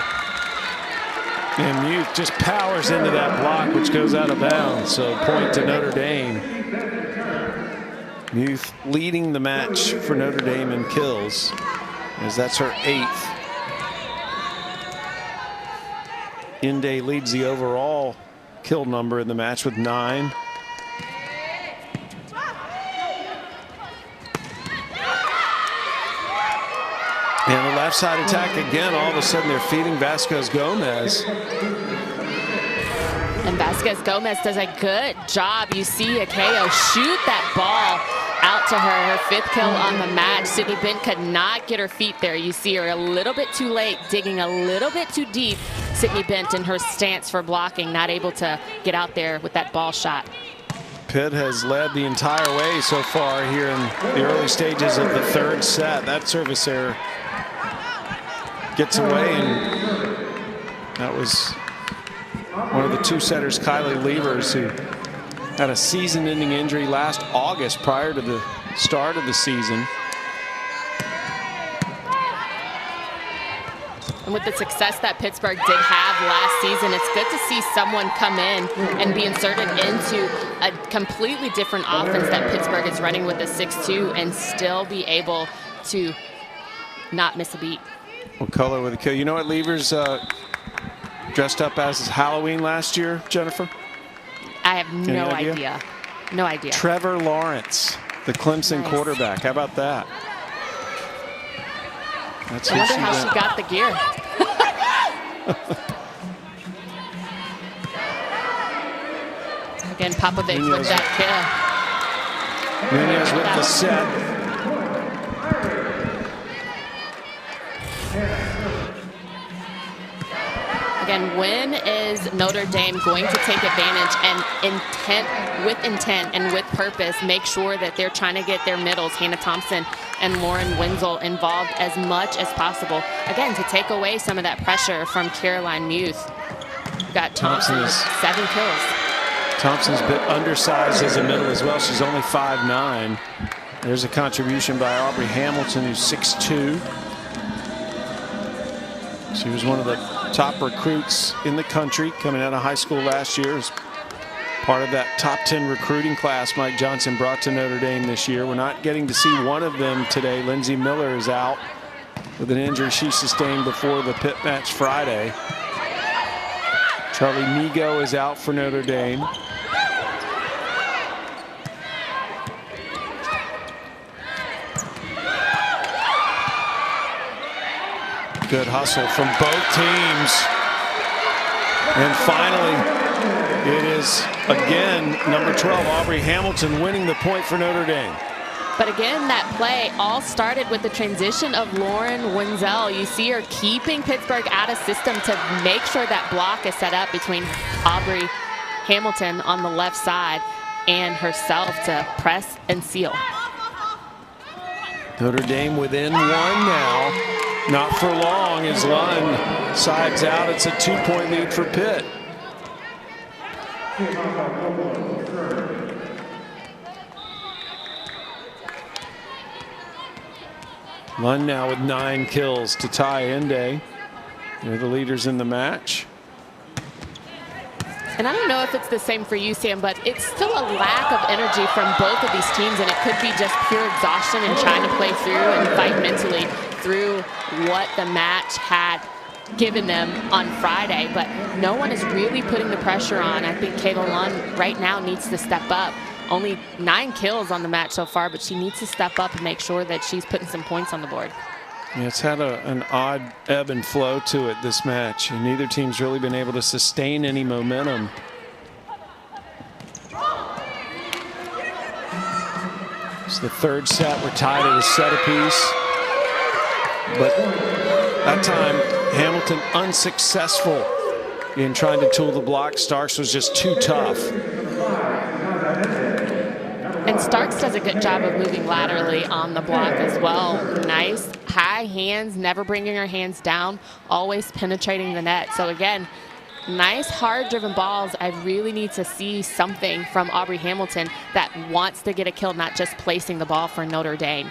Speaker 1: And Muth just powers into that block, which goes out of bounds. So point to Notre Dame. Muth leading the match for Notre Dame in kills, as that's her 8th. Inde leads the overall kill number in the match with 9. And the left side attack again. All of a sudden they're feeding Vasquez Gomez.
Speaker 2: And Vasquez Gomez does a good job. You see Akeo shoot that ball out to her 5th kill on the match. Sydney Bent could not get her feet there. You see her a little bit too late, digging a little bit too deep. Sydney Bent in her stance for blocking, not able to get out there with that ball shot.
Speaker 1: Pitt has led the entire way so far here in the early stages of the third set. That service error gets away, and that was one of the 2 setters, Kylie Levers, who had a season-ending injury last August prior to the start of the season.
Speaker 2: And with the success that Pittsburgh did have last season, it's good to see someone come in and be inserted into a completely different offense that Pittsburgh is running with a 6-2 and still be able to not miss a beat.
Speaker 1: What color with a kill? You know what Levers dressed up as Halloween last year, Jennifer?
Speaker 2: I have no idea. No idea.
Speaker 1: Trevor Lawrence, the Clemson quarterback. How about that? That's
Speaker 2: I wonder how she got the gear. Again, Popovich
Speaker 1: Nunez
Speaker 2: with that kill.
Speaker 1: Nunez with the set.
Speaker 2: Again, when is Notre Dame going to take advantage and with intent and with purpose, make sure that they're trying to get their middles, Hannah Thompson and Lauren Wenzel, involved as much as possible. Again, to take away some of that pressure from Caroline Muth. We've got Thompson, 7 kills.
Speaker 1: Thompson's a bit undersized as a middle as well. She's only 5'9". There's a contribution by Aubrey Hamilton, who's 6'2". She was one of the top recruits in the country coming out of high school last year. As part of that top 10 recruiting class Mike Johnson brought to Notre Dame this year. We're not getting to see one of them today. Lindsay Miller is out with an injury she sustained before the Pitt match Friday. Charlie Migo is out for Notre Dame. Good hustle from both teams. And finally, it is again number 12, Aubrey Hamilton, winning the point for Notre Dame.
Speaker 2: But again, that play all started with the transition of Lauren Wenzel. You see her keeping Pittsburgh out of system to make sure that block is set up between Aubrey Hamilton on the left side and herself to press and seal.
Speaker 1: Notre Dame within one now. Not for long as Lund sides out. It's a 2-point lead for Pitt. Lund now with 9 kills to tie Ende. They're the leaders in the match.
Speaker 2: And I don't know if it's the same for you, Sam, but it's still a lack of energy from both of these teams, and it could be just pure exhaustion and trying to play through and fight mentally through what the match had given them on Friday. But no one is really putting the pressure on. I think Kayla Lund right now needs to step up. Only 9 kills on the match so far, but she needs to step up and make sure that she's putting some points on the board.
Speaker 1: Yeah, it's had an odd ebb and flow to it, this match, and neither team's really been able to sustain any momentum. It's the third set. We're tied at a set apiece. But that time, Hamilton unsuccessful in trying to tool the block. Starks was just too tough.
Speaker 2: And Starks does a good job of moving laterally on the block as well. Nice high hands, never bringing her hands down, always penetrating the net. So again, nice hard driven balls. I really need to see something from Aubrey Hamilton that wants to get a kill, not just placing the ball for Notre Dame.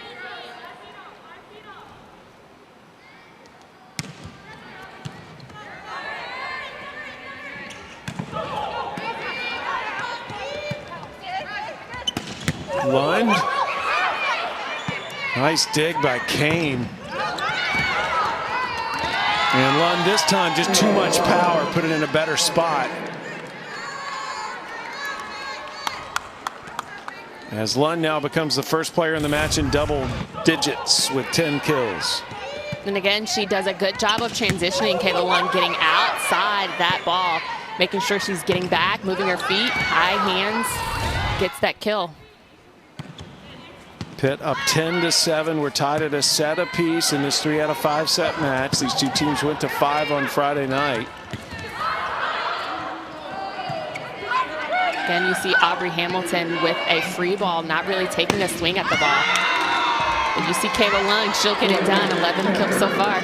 Speaker 1: Lund. Nice dig by Kane. And Lund this time just too much power, put it in a better spot. As Lund now becomes the first player in the match in double digits with 10 kills.
Speaker 2: And again, she does a good job of transitioning Kayla Lund, getting outside that ball, making sure she's getting back, moving her feet, high hands, gets that kill.
Speaker 1: Pitt up 10-7. We're tied at a set apiece in this 3 out of 5 set match. These two teams went to 5 on Friday night.
Speaker 2: Again, you see Aubrey Hamilton with a free ball, not really taking a swing at the ball. But you see Kayla Lund, she'll get it done. 11 kills so far.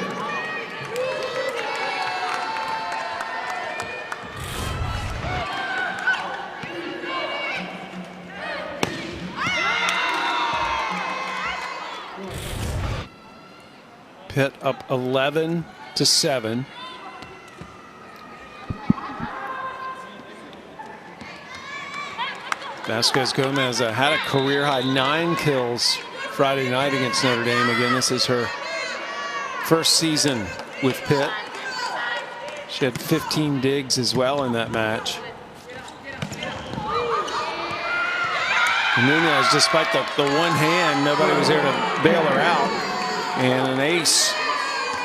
Speaker 1: Pitt up 11-7. Vasquez Gomez had a career high 9 kills Friday night against Notre Dame. Again, this is her first season with Pitt. She had 15 digs as well in that match. And Nunez, despite the one hand, nobody was there to bail her out. And an ace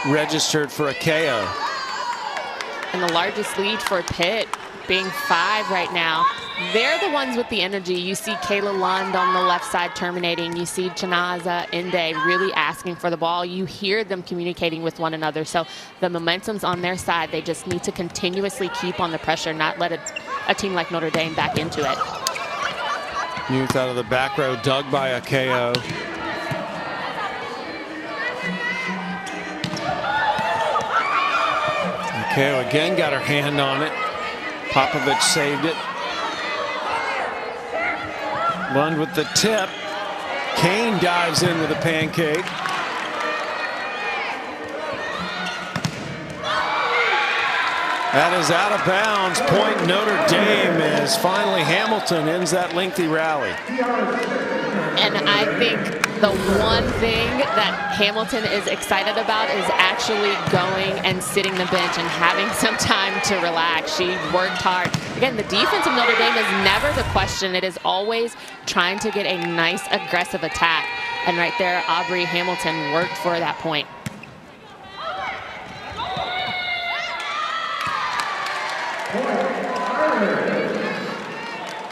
Speaker 1: registered for a KO.
Speaker 2: And the largest lead for Pitt being 5 right now. They're the ones with the energy. You see Kayla Lund on the left side terminating. You see Chinaza Ende really asking for the ball. You hear them communicating with one another. So the momentum's on their side. They just need to continuously keep on the pressure, not let a team like Notre Dame back into it.
Speaker 1: Youth out of the back row, dug by a KO. KO again got her hand on it. Popovich saved it. Lund with the tip. Kane dives in with a pancake. That is out of bounds. Point Notre Dame, as finally Hamilton ends that lengthy rally.
Speaker 2: And I think the one thing that Hamilton is excited about is actually going and sitting the bench and having some time to relax. She worked hard. Again, the defense of Notre Dame is never the question. It is always trying to get a nice aggressive attack. And right there, Aubrey Hamilton worked for that point.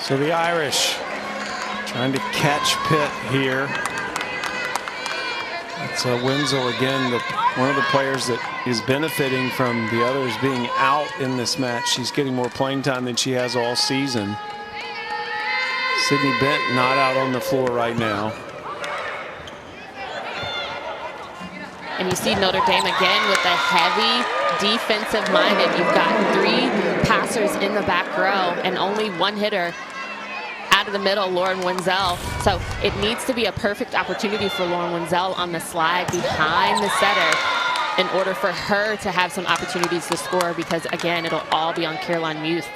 Speaker 1: So the Irish trying to catch Pitt here. It's Wenzel again, one of the players that is benefiting from the others being out in this match. She's getting more playing time than she has all season. Sydney Bent not out on the floor right now.
Speaker 2: And you see Notre Dame again with a heavy defensive minded. You've got 3 passers in the back row and only 1 hitter out of the middle, Lauren Wenzel. So it needs to be a perfect opportunity for Lauren Wenzel on the slide behind the setter in order for her to have some opportunities to score, because again, it'll all be on Caroline Muth.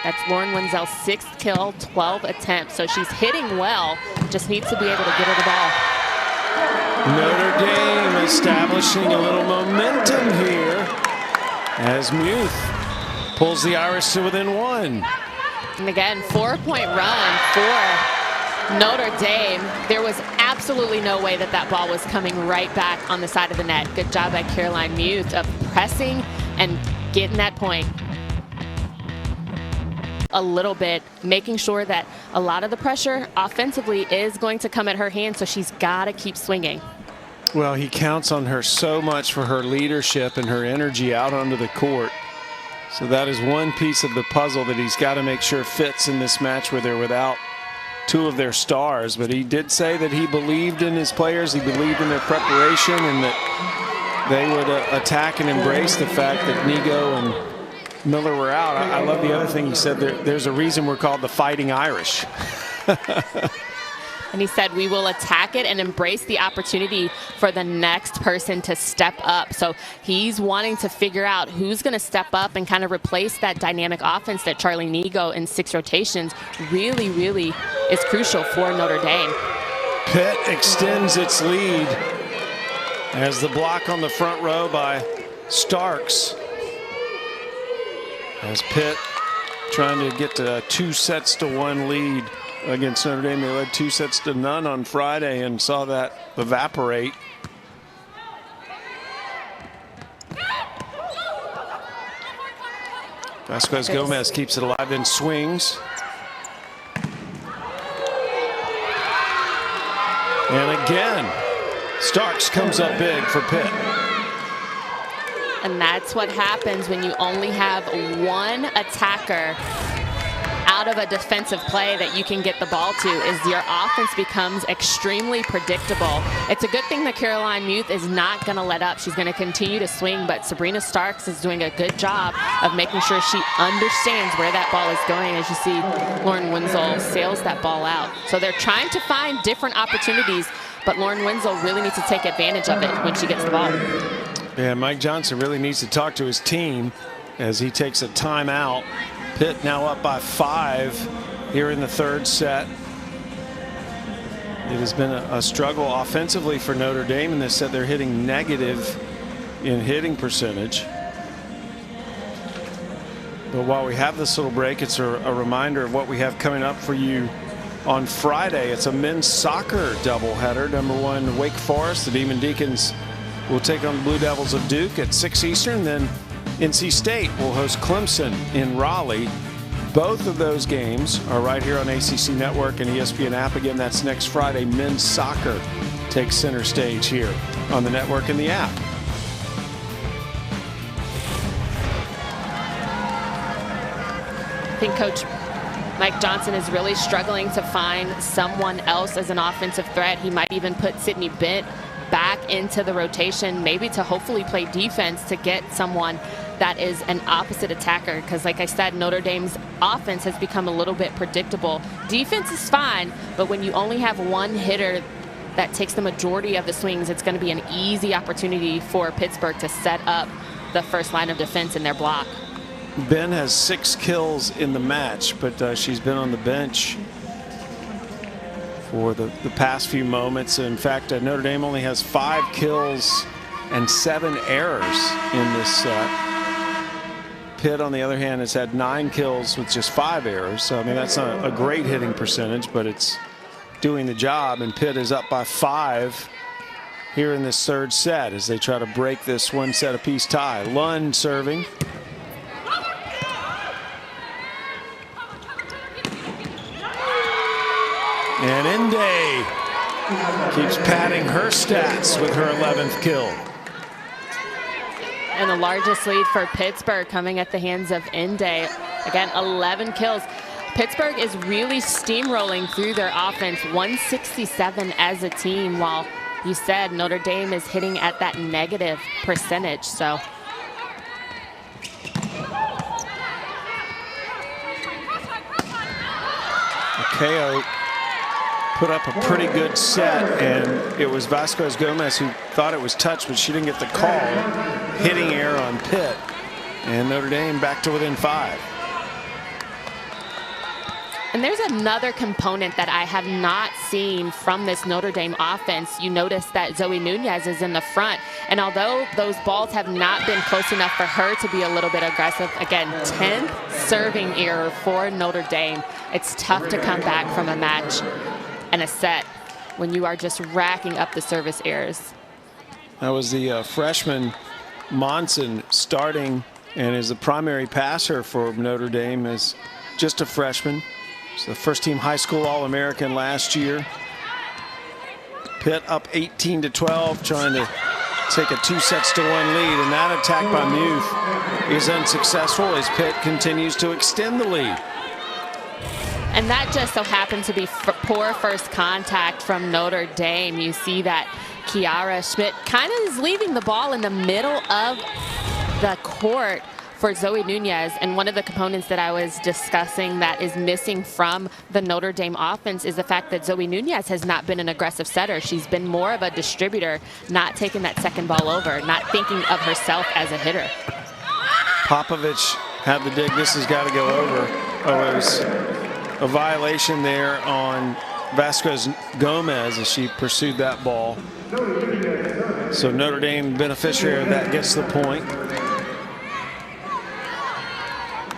Speaker 2: That's Lauren Wenzel's 6th kill, 12 attempts. So she's hitting well, just needs to be able to get her the ball.
Speaker 1: Notre Dame establishing a little momentum here as Muth pulls the Irish to within 1.
Speaker 2: And again, 4-point run for Notre Dame. There was absolutely no way that that ball was coming right back on the side of the net. Good job by Caroline Muth of pressing and getting that point a little bit, making sure that a lot of the pressure offensively is going to come at her hand, so she's got to keep swinging.
Speaker 1: Well, he counts on her so much for her leadership and her energy out onto the court. So that is one piece of the puzzle that he's got to make sure fits in this match where they're without 2 of their stars. But he did say that he believed in his players, he believed in their preparation, and that they would attack and embrace the fact that Nigo and Miller were out. I love the other thing he said, there's a reason we're called the Fighting Irish.
Speaker 2: And he said, we will attack it and embrace the opportunity for the next person to step up. So he's wanting to figure out who's going to step up and kind of replace that dynamic offense that Charlie Nigo in 6 rotations really, really is crucial for Notre Dame.
Speaker 1: Pitt extends its lead as the block on the front row by Starks. As Pitt trying to get to 2-1 lead against Notre Dame. They led 2-0 on Friday and saw that evaporate. Vasquez Gomez keeps it alive, then swings. And again, Starks comes up big for Pitt.
Speaker 2: And that's what happens when you only have 1 attacker out of a defensive play that you can get the ball to, is your offense becomes extremely predictable. It's a good thing that Caroline Muth is not going to let up. She's going to continue to swing, but Sabrina Starks is doing a good job of making sure she understands where that ball is going. As you see, Lauren Wenzel sails that ball out. So they're trying to find different opportunities, but Lauren Wenzel really needs to take advantage of it when she gets the ball.
Speaker 1: Yeah, Mike Johnson really needs to talk to his team as he takes a timeout. Pitt now up by 5 here in the 3rd set. It has been a struggle offensively for Notre Dame in this set. They're hitting negative in hitting percentage. But while we have this little break, it's a reminder of what we have coming up for you on Friday. It's a men's soccer doubleheader. Number 1, Wake Forest. The Demon Deacons will take on the Blue Devils of Duke at 6 Eastern. Then NC State will host Clemson in Raleigh. Both of those games are right here on ACC Network and ESPN app. Again, that's next Friday. Men's soccer takes center stage here on the network and the app.
Speaker 2: I think Coach Mike Johnson is really struggling to find someone else as an offensive threat. He might even put Sydney Bent back into the rotation, maybe to hopefully play defense to get someone that is an opposite attacker, because like I said, Notre Dame's offense has become a little bit predictable. Defense is fine, but when you only have 1 hitter that takes the majority of the swings, it's going to be an easy opportunity for Pittsburgh to set up the first line of defense in their block.
Speaker 1: Ben has 6 kills in the match, but she's been on the bench for the past few moments. In fact, Notre Dame only has 5 kills and 7 errors in this set. Pitt, on the other hand, has had 9 kills with just 5 errors. So, I mean, that's not a great hitting percentage, but it's doing the job. And Pitt is up by 5 here in this third set as they try to break this 1 set apiece tie. Lund serving. And Inde keeps padding her stats with her 11th kill.
Speaker 2: And the largest lead for Pittsburgh coming at the hands of Inde. Again, 11 kills. Pittsburgh is really steamrolling through their offense, 167 as a team, while you said Notre Dame is hitting at that negative percentage. So
Speaker 1: KO put up a pretty good set, and it was Vasquez Gomez who thought it was touched, but she didn't get the call. Hitting error on Pitt, and Notre Dame back to within 5.
Speaker 2: And there's another component that I have not seen from this Notre Dame offense. You notice that Zoe Nunez is in the front, and although those balls have not been close enough for her to be a little bit aggressive, again, 10th serving error for Notre Dame. It's tough to come back from a match and a set when you are just racking up the service errors.
Speaker 1: That was the freshman Monson starting and is the primary passer for Notre Dame as just a freshman. He's the first team high school All-American last year. Pitt up 18-12, trying to take a 2-1 lead, and that attack by Muth is unsuccessful as Pitt continues to extend the lead.
Speaker 2: And that just so happened to be poor first contact from Notre Dame. You see that Kiara Schmidt kind of is leaving the ball in the middle of the court for Zoe Nunez. And one of the components that I was discussing that is missing from the Notre Dame offense is the fact that Zoe Nunez has not been an aggressive setter. She's been more of a distributor, not taking that second ball over, not thinking of herself as a hitter.
Speaker 1: Popovich had the dig. This has got to go over. Oh, it was a violation there on Vasquez Gomez as she pursued that ball. So Notre Dame, beneficiary of that, gets the point.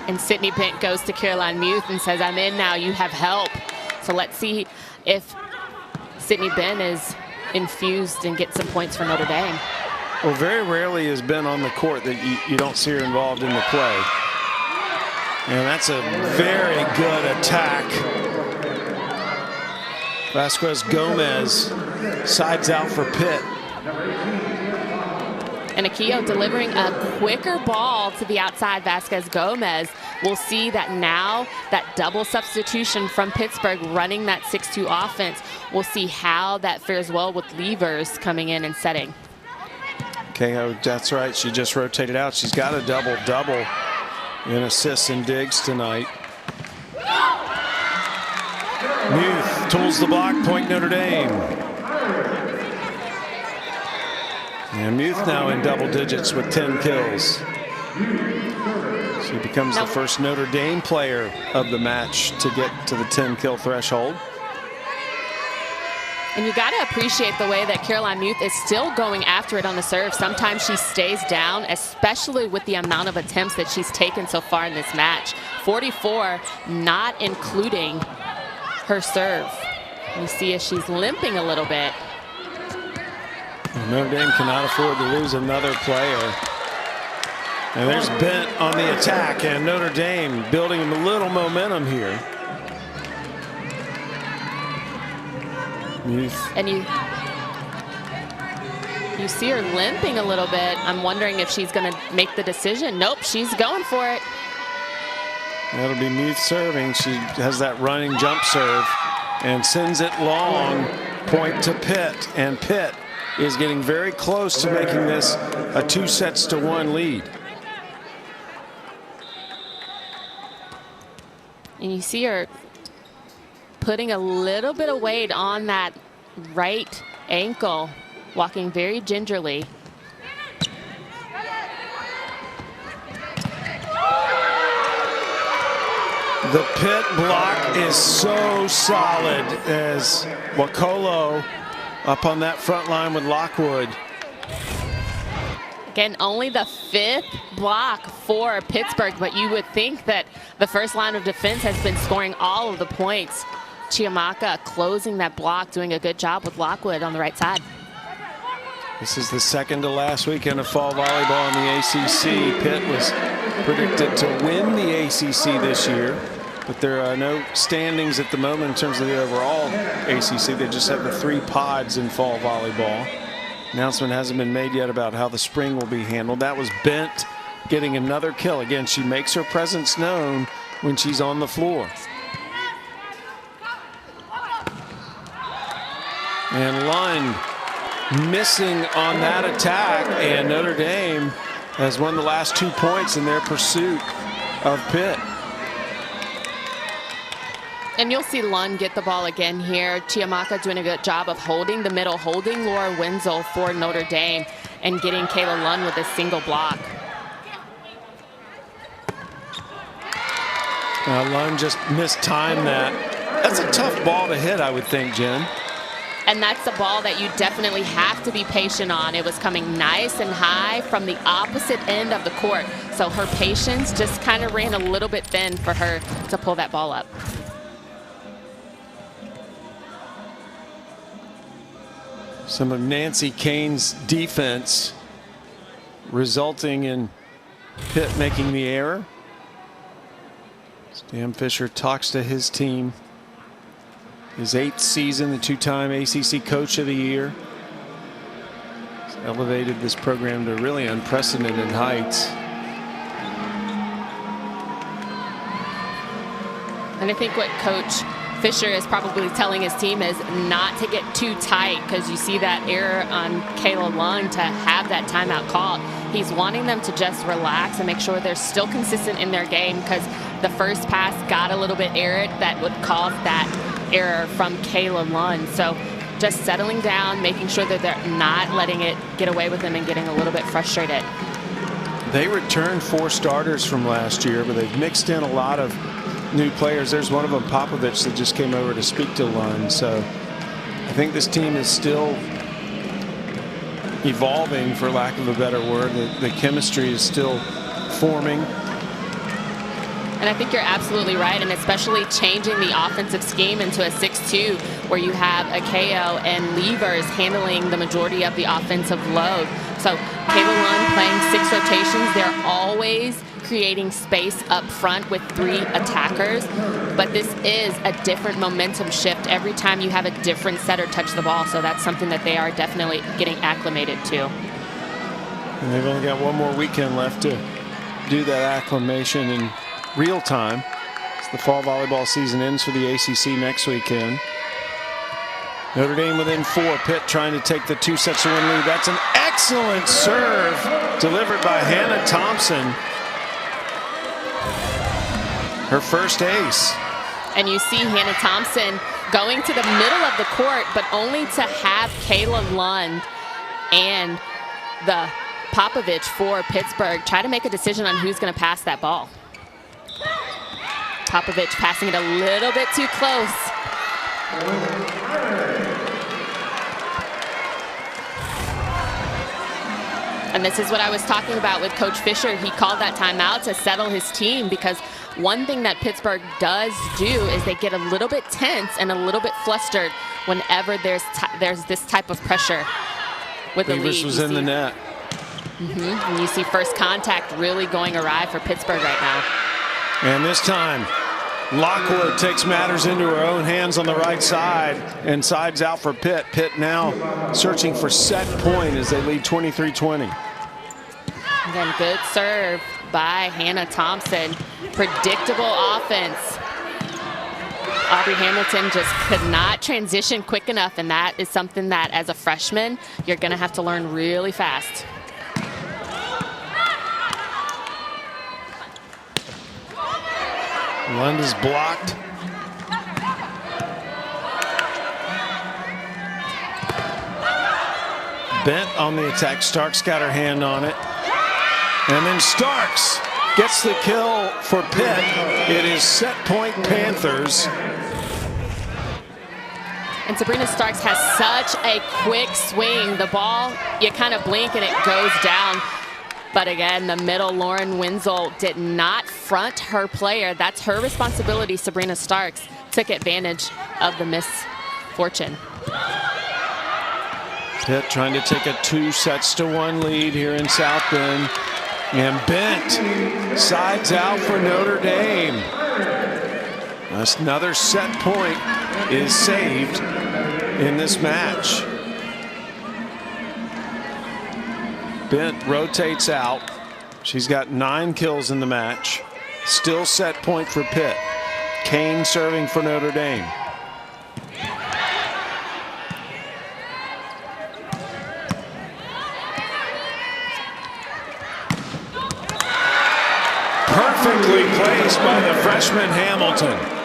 Speaker 2: And Sydney Bent goes to Caroline Muth and says, "I'm in now, you have help." So let's see if Sydney Bent is infused and gets some points for Notre Dame.
Speaker 1: Well, very rarely has been on the court that you don't see her involved in the play. And that's a very good attack. Vasquez Gomez sides out for Pitt.
Speaker 2: And Akio delivering a quicker ball to the outside Vasquez Gomez. We'll see that now that double substitution from Pittsburgh running that 6-2 offense. We'll see how that fares well with Levers coming in and setting.
Speaker 1: KO, that's right. She just rotated out. She's got a double-double in assists and digs tonight. Muth tools the block, point Notre Dame. And Muth now in double digits with 10 kills. She becomes the first Notre Dame player of the match to get to the 10-kill threshold.
Speaker 2: And you got to appreciate the way that Caroline Muth is still going after it on the serve. Sometimes she stays down, especially with the amount of attempts that she's taken so far in this match. 44, not including her serve. You see as she's limping a little bit.
Speaker 1: Notre Dame cannot afford to lose another player. And there's Bent on the attack, and Notre Dame building a little momentum here.
Speaker 2: And you see her limping a little bit. I'm wondering if she's going to make the decision. Nope, she's going for it.
Speaker 1: That'll be Muth serving. She has that running jump serve and sends it long, point to Pitt. And Pitt is getting very close to making this a 2-1 lead.
Speaker 2: And you see her putting a little bit of weight on that right ankle, walking very gingerly.
Speaker 1: The Pitt block is so solid as Wakolo up on that front line with Lockwood.
Speaker 2: Again, only the 5th block for Pittsburgh, but you would think that the first line of defense has been scoring all of the points. Chiamaka closing that block, doing a good job with Lockwood on the right side.
Speaker 1: This is the second to last weekend of fall volleyball in the ACC. Pitt was predicted to win the ACC this year, but there are no standings at the moment in terms of the overall ACC. They just have the 3 pods in fall volleyball. Announcement hasn't been made yet about how the spring will be handled. That was Bent getting another kill. Again, she makes her presence known when she's on the floor. And Lund missing on that attack, and Notre Dame has won the last 2 points in their pursuit of Pitt.
Speaker 2: And you'll see Lund get the ball again here. Chiamaka doing a good job of holding the middle, holding Laura Wenzel for Notre Dame, and getting Kayla Lund with a single block.
Speaker 1: Lund just mistimed that. That's a tough ball to hit, I would think, Jen.
Speaker 2: And that's the ball that you definitely have to be patient on. It was coming nice and high from the opposite end of the court. So her patience just kind of ran a little bit thin for her to pull that ball up.
Speaker 1: Some of Nancy Kane's defense resulting in Pitt making the error. Stan Fisher talks to his team. His 8th season, the 2-time ACC Coach of the Year. He's elevated this program to really unprecedented heights.
Speaker 2: And I think what Coach Fisher is probably telling his team is not to get too tight, because you see that error on Kayla Lund to have that timeout called. He's wanting them to just relax and make sure they're still consistent in their game, because the first pass got a little bit arid that would cause that error from Kayla Lund. So just settling down, making sure that they're not letting it get away with them and getting a little bit frustrated.
Speaker 1: They returned 4 starters from last year, but they've mixed in a lot of new players. There's one of them, Popovich, that just came over to speak to Lund. So I think this team is still evolving, for lack of a better word. The chemistry is still forming.
Speaker 2: And I think you're absolutely right, and especially changing the offensive scheme into a 6-2, where you have Akeo and Levers handling the majority of the offensive load. So Kayla Lund playing 6 rotations. They're always creating space up front with 3 attackers, but this is a different momentum shift every time you have a different setter touch the ball. So that's something that they are definitely getting acclimated to.
Speaker 1: And they've only got 1 more weekend left to do that acclimation in real time. As the fall volleyball season ends for the ACC next weekend. Notre Dame within 4. Pitt trying to take the 2 sets to 1 lead. That's an excellent serve delivered by Hannah Thompson. Her first ace.
Speaker 2: And you see Hannah Thompson going to the middle of the court, but only to have Kayla Lund and the Popovich for Pittsburgh try to make a decision on who's going to pass that ball. Popovich passing it a little bit too close. And this is what I was talking about with Coach Fisher. He called that timeout to settle his team, because one thing that Pittsburgh does do is they get a little bit tense and a little bit flustered whenever there's this type of pressure with the lead.
Speaker 1: This was in the net.
Speaker 2: And you see first contact really going awry for Pittsburgh right now.
Speaker 1: And this time, Lockwood takes matters into her own hands on the right side and sides out for Pitt. Pitt now searching for set point as they lead 23-20.
Speaker 2: Again, good serve by Hannah Thompson. Predictable offense. Aubrey Hamilton just could not transition quick enough, and that is something that as a freshman you're going to have to learn really fast.
Speaker 1: Lund is blocked. Bent on the attack. Starks got her hand on it. And then Starks gets the kill for Pitt. It is set point Panthers.
Speaker 2: And Sabrina Starks has such a quick swing. The ball, you kind of blink and it goes down. But again, the middle, Lauren Wenzel, did not front her player. That's her responsibility. Sabrina Starks took advantage of the misfortune.
Speaker 1: Pitt trying to take a 2-1 lead here in South Bend. And Bent sides out for Notre Dame. That's another set point is saved in this match. Bent rotates out. She's got 9 kills in the match. Still set point for Pitt. Kane serving for Notre Dame. Perfectly placed by the freshman Hamilton.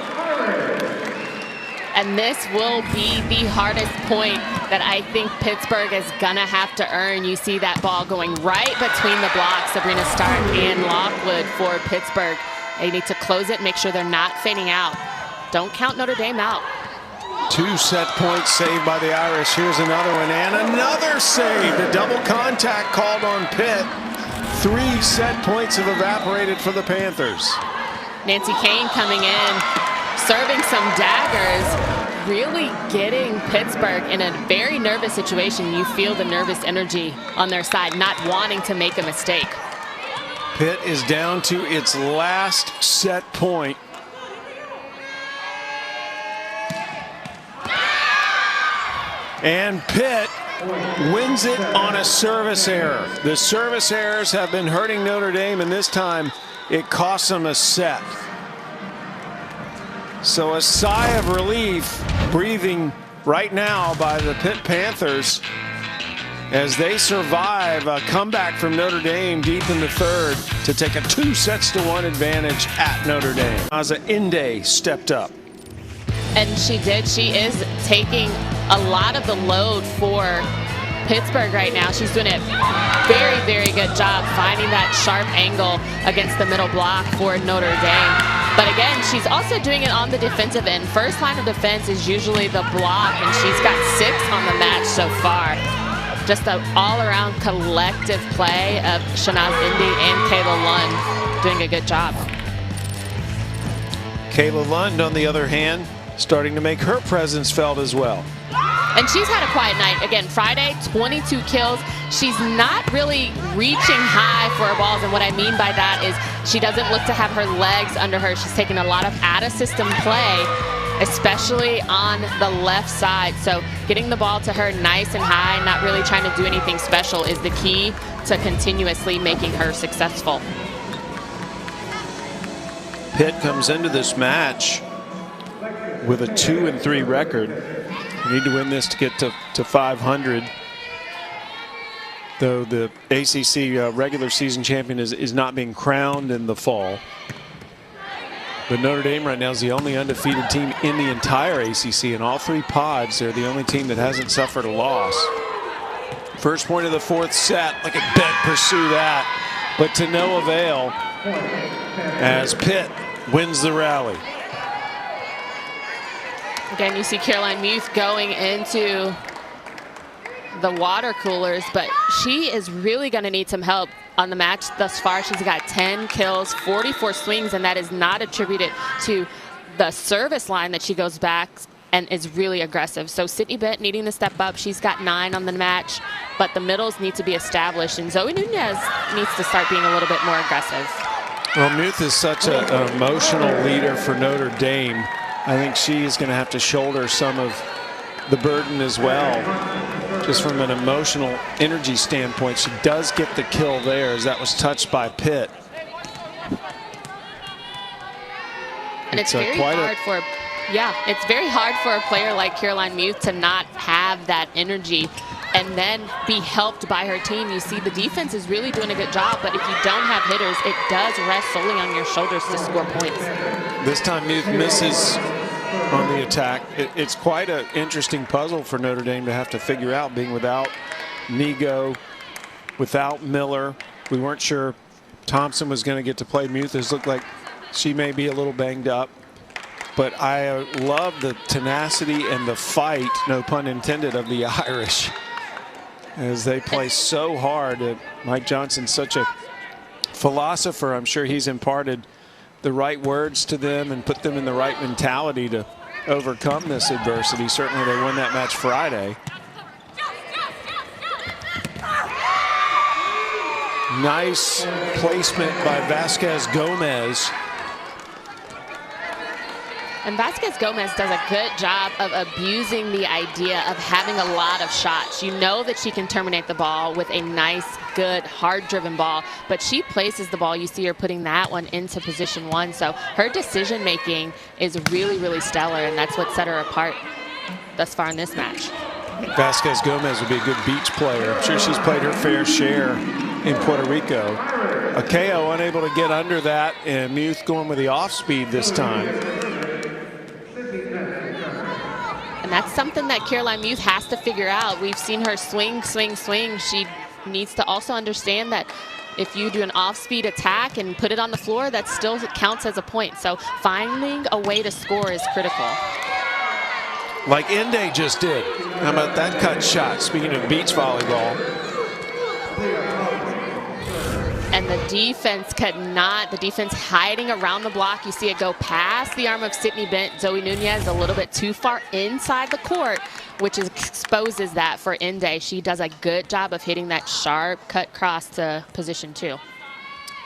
Speaker 2: And this will be the hardest point that I think Pittsburgh is going to have to earn. You see that ball going right between the blocks, Sabrina Stark and Lockwood for Pittsburgh. They need to close it, make sure they're not fading out. Don't count Notre Dame out.
Speaker 1: 2 set points saved by the Irish. Here's another one and another save. The double contact called on Pitt. 3 set points have evaporated for the Panthers.
Speaker 2: Nancy Kane coming in, serving some daggers, really getting Pittsburgh in a very nervous situation. You feel the nervous energy on their side, not wanting to make a mistake.
Speaker 1: Pitt is down to its last set point. And Pitt wins it on a service error. The service errors have been hurting Notre Dame, and this time it costs them a set. So a sigh of relief breathing right now by the Pitt Panthers as they survive a comeback from Notre Dame deep in the third to take a 2-1 advantage at Notre Dame. Aza Inde stepped up.
Speaker 2: And she did. She is taking a lot of the load for Pittsburgh right now. She's doing a very, very good job finding that sharp angle against the middle block for Notre Dame. But again, she's also doing it on the defensive end. First line of defense is usually the block, and she's got 6 on the match so far. Just an all-around collective play of Shanaz Indy and Kayla Lund doing a good job.
Speaker 1: Kayla Lund, on the other hand, starting to make her presence felt as well.
Speaker 2: And she's had a quiet night. Again, Friday, 22 kills. She's not really reaching high for her balls. And what I mean by that is she doesn't look to have her legs under her. She's taking a lot of out-of-system play, especially on the left side. So getting the ball to her nice and high, not really trying to do anything special, is the key to continuously making her successful.
Speaker 1: Pitt comes into this match with a 2-3 record. You need to win this to get to 500. Though the ACC regular season champion is not being crowned in the fall. But Notre Dame right now is the only undefeated team in the entire ACC. In all 3 pods, they're the only team that hasn't suffered a loss. First point of the 4th set. Look at Pitt pursue that. But to no avail as Pitt wins the rally.
Speaker 2: Again, you see Caroline Muth going into the water coolers, but she is really going to need some help on the match thus far. She's got 10 kills, 44 swings, and that is not attributed to the service line that she goes back and is really aggressive. So Sydney Bent needing to step up. She's got 9 on the match, but the middles need to be established, and Zoe Nunez needs to start being a little bit more aggressive.
Speaker 1: Well, Muth is such an emotional leader for Notre Dame. I think she is going to have to shoulder some of the burden as well. Just from an emotional energy standpoint, she does get the kill there as that was touched by Pitt.
Speaker 2: And it's very hard for, it's very hard for a player like Caroline Muth to not have that energy and then be helped by her team. You see the defense is really doing a good job, but if you don't have hitters, it does rest solely on your shoulders to score points. This
Speaker 1: time Muth misses on the attack. It's quite an interesting puzzle for Notre Dame to have to figure out, being without Nigo, without Miller. We weren't sure Thompson was going to get to play. Muthas looked like she may be a little banged up. But I love the tenacity and the fight, no pun intended, of the Irish as they play so hard. Mike Johnson's such a philosopher. I'm sure he's imparted the right words to them and put them in the right mentality to overcome this adversity. Certainly they won that match Friday. Nice placement by Vasquez Gomez.
Speaker 2: And Vasquez Gomez does a good job of abusing the idea of having a lot of shots. You know that she can terminate the ball with a nice, good, hard-driven ball, but she places the ball. You see her putting that one into position one. So her decision-making is really, really stellar, and that's what set her apart thus far in this match.
Speaker 1: Vasquez Gomez would be a good beach player. I'm sure she's played her fair share in Puerto Rico. Akeo unable to get under that, and Muth going with the off-speed this time.
Speaker 2: And that's something that Caroline Muth has to figure out. We've seen her swing, swing, swing. She needs to also understand that if you do an off-speed attack and put it on the floor, that still counts as a point. So finding a way to score is critical.
Speaker 1: Like Inde just did. How about that cut shot? Speaking of beach volleyball.
Speaker 2: And the defense could not, the defense hiding around the block. You see it go past the arm of Sydney Bent. Zoe Nunez a little bit too far inside the court, which exposes that for Inde. She does a good job of hitting that sharp cut cross to position two.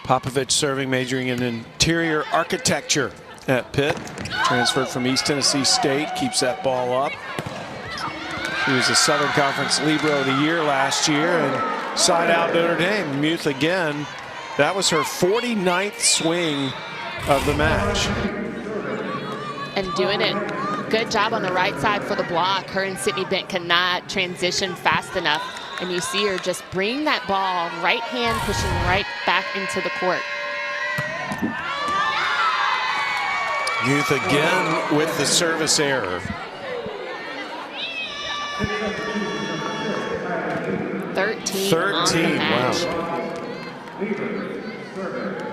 Speaker 1: Popovich serving, majoring in interior architecture at Pitt. Transferred from East Tennessee State, keeps that ball up. She was the Southern Conference Libero of the Year last year, and side out Notre Dame. Muth again. That was her 49th swing of the match.
Speaker 2: And doing it, good job on the right side for the block. Her and Sydney Bent cannot transition fast enough. And you see her just bring that ball, right hand pushing right back into the court.
Speaker 1: Muth again with the service error.
Speaker 2: 13 on the match.
Speaker 1: Wow.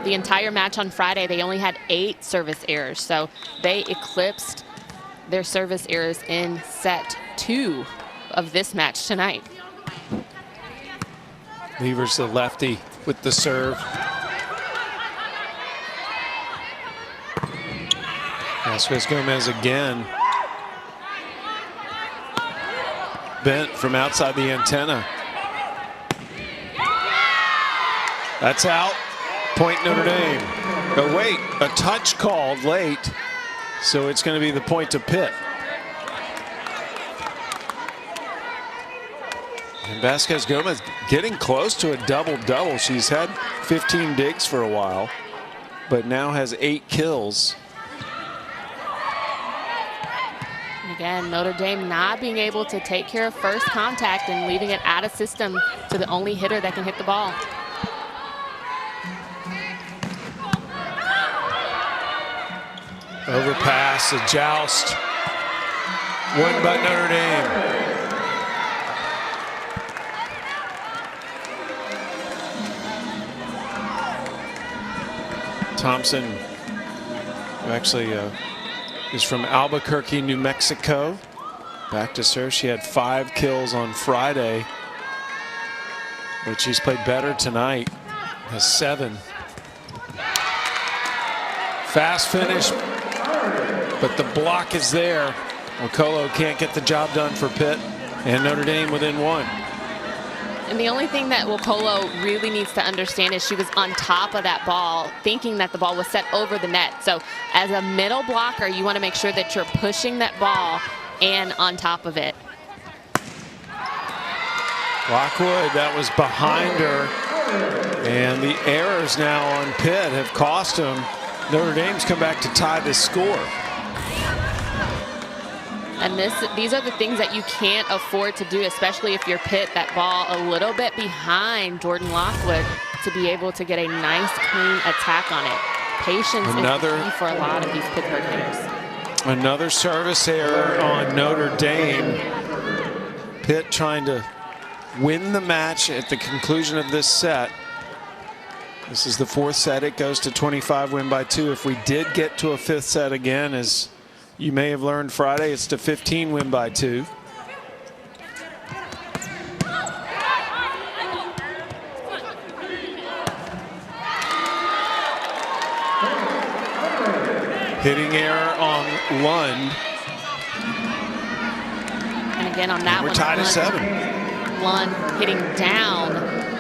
Speaker 2: The entire match on Friday, they only had 8 service errors, so they eclipsed their service errors in set 2 of this match tonight.
Speaker 1: Levers the lefty with the serve. Vasquez Gomez again. Bent from outside the antenna. That's out. Point Notre Dame. Oh wait, a touch called late. So it's going to be the point to Pitt. And Vasquez Gomez getting close to a double-double. She's had 15 digs for a while, but now has 8 kills.
Speaker 2: Again, Notre Dame not being able to take care of first contact and leaving it out of system to the only hitter that can hit the ball.
Speaker 1: Overpass, a joust. Won by Notre Dame. Thompson, who actually is from Albuquerque, New Mexico. Back to serve. She had 5 kills on Friday, but she's played better tonight. Has 7. Fast finish, but the block is there. Okolo can't get the job done for Pitt, and Notre Dame within 1.
Speaker 2: And the only thing that Okolo really needs to understand is she was on top of that ball, thinking that the ball was set over the net. So as a middle blocker, you want to make sure that you're pushing that ball and on top of it.
Speaker 1: Lockwood, that was behind her. And the errors now on Pitt have cost him. Notre Dame's come back to tie this score.
Speaker 2: And these are the things that you can't afford to do, especially if you're Pitt, that ball a little bit behind Jordan Lockwood to be able to get a nice, clean attack on it. Patience is key for a lot of these Pittsburgh hitters.
Speaker 1: Another service error on Notre Dame. Pitt trying to win the match at the conclusion of this set. This is the 4th set. It goes to 25, win by 2. If we did get to a 5th set again, as you may have learned Friday, it's to 15, win by 2. Hitting error on Lund.
Speaker 2: And again on that
Speaker 1: one, we're
Speaker 2: tied
Speaker 1: at 7.
Speaker 2: Lund hitting down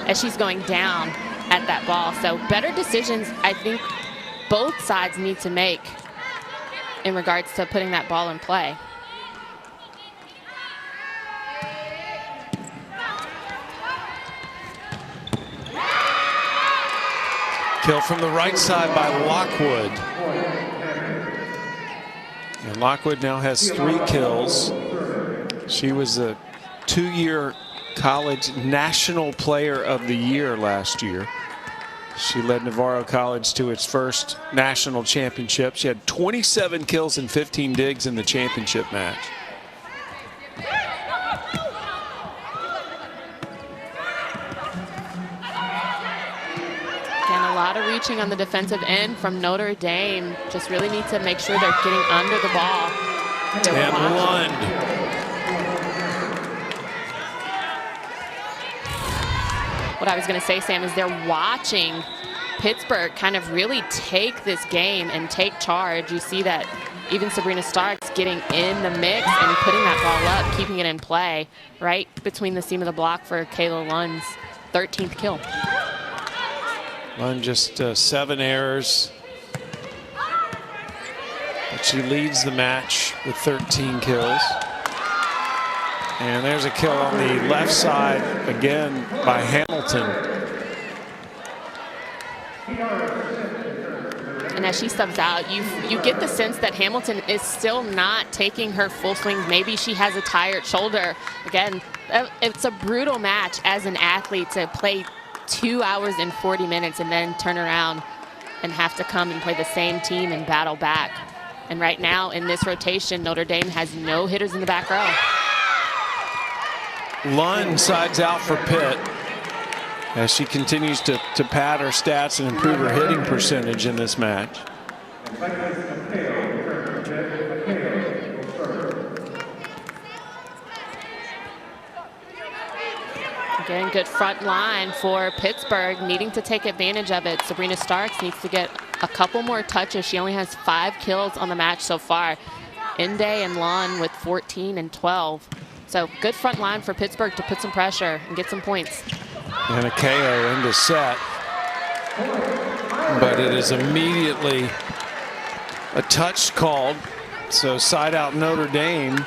Speaker 2: as she's going down at that ball. So better decisions, I think, both sides need to make in regards to putting that ball in play.
Speaker 1: Kill from the right side by Lockwood. And Lockwood now has 3 kills. She was a 2-year college national player of the year last year. She led Navarro College to its first national championship. She had 27 kills and 15 digs in the championship match.
Speaker 2: A lot of reaching on the defensive end from Notre Dame. Just really need to make sure they're getting under the ball.
Speaker 1: And Lund.
Speaker 2: What I was going to say, Sam, is they're watching Pittsburgh kind of really take this game and take charge. You see that even Sabrina Starks getting in the mix and putting that ball up, keeping it in play right between the seam of the block for Kayla Lund's 13th kill.
Speaker 1: Lund just 7 errors. But she leads the match with 13 kills. And there's a kill on the left side again by Hamilton.
Speaker 2: And as she subs out, you get the sense that Hamilton is still not taking her full swing. Maybe she has a tired shoulder. Again, it's a brutal match as an athlete to play 2 hours and 40 minutes and then turn around and have to come and play the same team and battle back. And right now in this rotation, Notre Dame has no hitters in the back row.
Speaker 1: Lund sides out for Pitt as she continues to pad her stats and improve her hitting percentage in this match.
Speaker 2: Again, good front line for Pittsburgh, needing to take advantage of it. Sabrina Starks needs to get a couple more touches. She only has 5 kills on the match so far. Inde and Lund with 14 and 12. So good front line for Pittsburgh to put some pressure and get some points.
Speaker 1: And a KO into set. But it is immediately a touch called. So side out Notre Dame.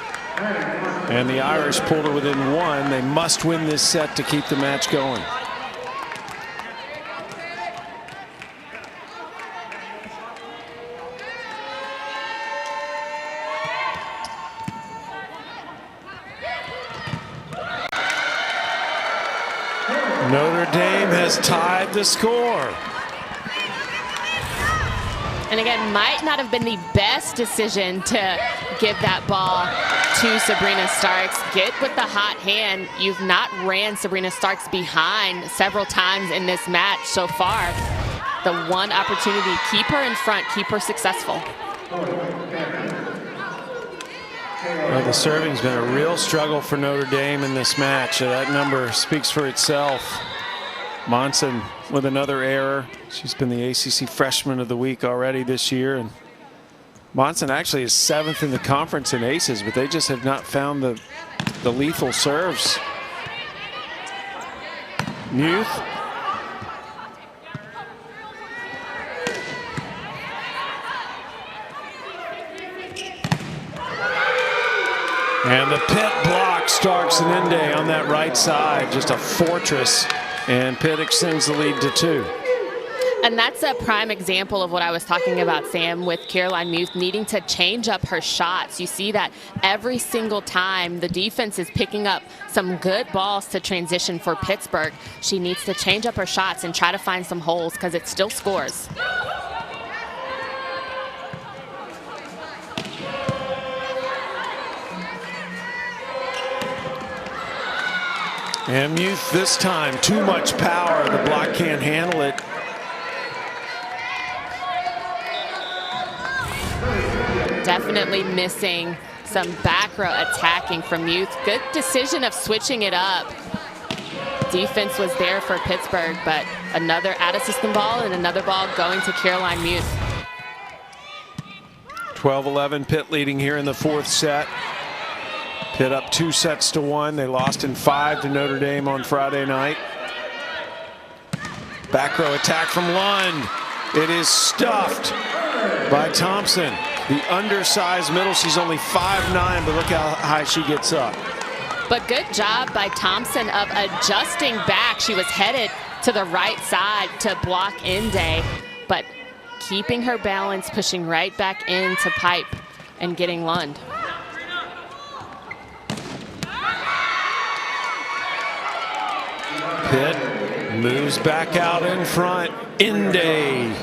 Speaker 1: And the Irish pulled her within 1. They must win this set to keep the match going. Notre Dame has tied the score.
Speaker 2: And again, might not have been the best decision to give that ball to Sabrina Starks. Get with the hot hand. You've not ran Sabrina Starks behind several times in this match so far. The one opportunity, keep her in front, keep her successful.
Speaker 1: Well, the serving's been a real struggle for Notre Dame in this match. That number speaks for itself. Monson with another error. She's been the ACC Freshman of the Week already this year. And Monson actually is 7th in the conference in aces, but they just have not found the lethal serves. Muth. And the Pitt block Starks and Inde on that right side. Just a fortress. And Pitt extends the lead to 2.
Speaker 2: And that's a prime example of what I was talking about, Sam, with Caroline Muth needing to change up her shots. You see that every single time the defense is picking up some good balls to transition for Pittsburgh. She needs to change up her shots and try to find some holes because it still scores.
Speaker 1: And Muth this time, too much power. The block can't handle it.
Speaker 2: Definitely missing some back row attacking from Youth. Good decision of switching it up. Defense was there for Pittsburgh, but another out-of-system ball and another ball going to Caroline Youth.
Speaker 1: 12-11, Pitt leading here in the fourth set. Pitt up 2-1. They lost in 5 to Notre Dame on Friday night. Back row attack from Lund. It is stuffed by Thompson. The undersized middle. She's only 5'9", but look how high she gets up.
Speaker 2: But good job by Thompson of adjusting back. She was headed to the right side to block Inde, but keeping her balance, pushing right back into pipe and getting Lund.
Speaker 1: Pitt moves back out in front. Inde.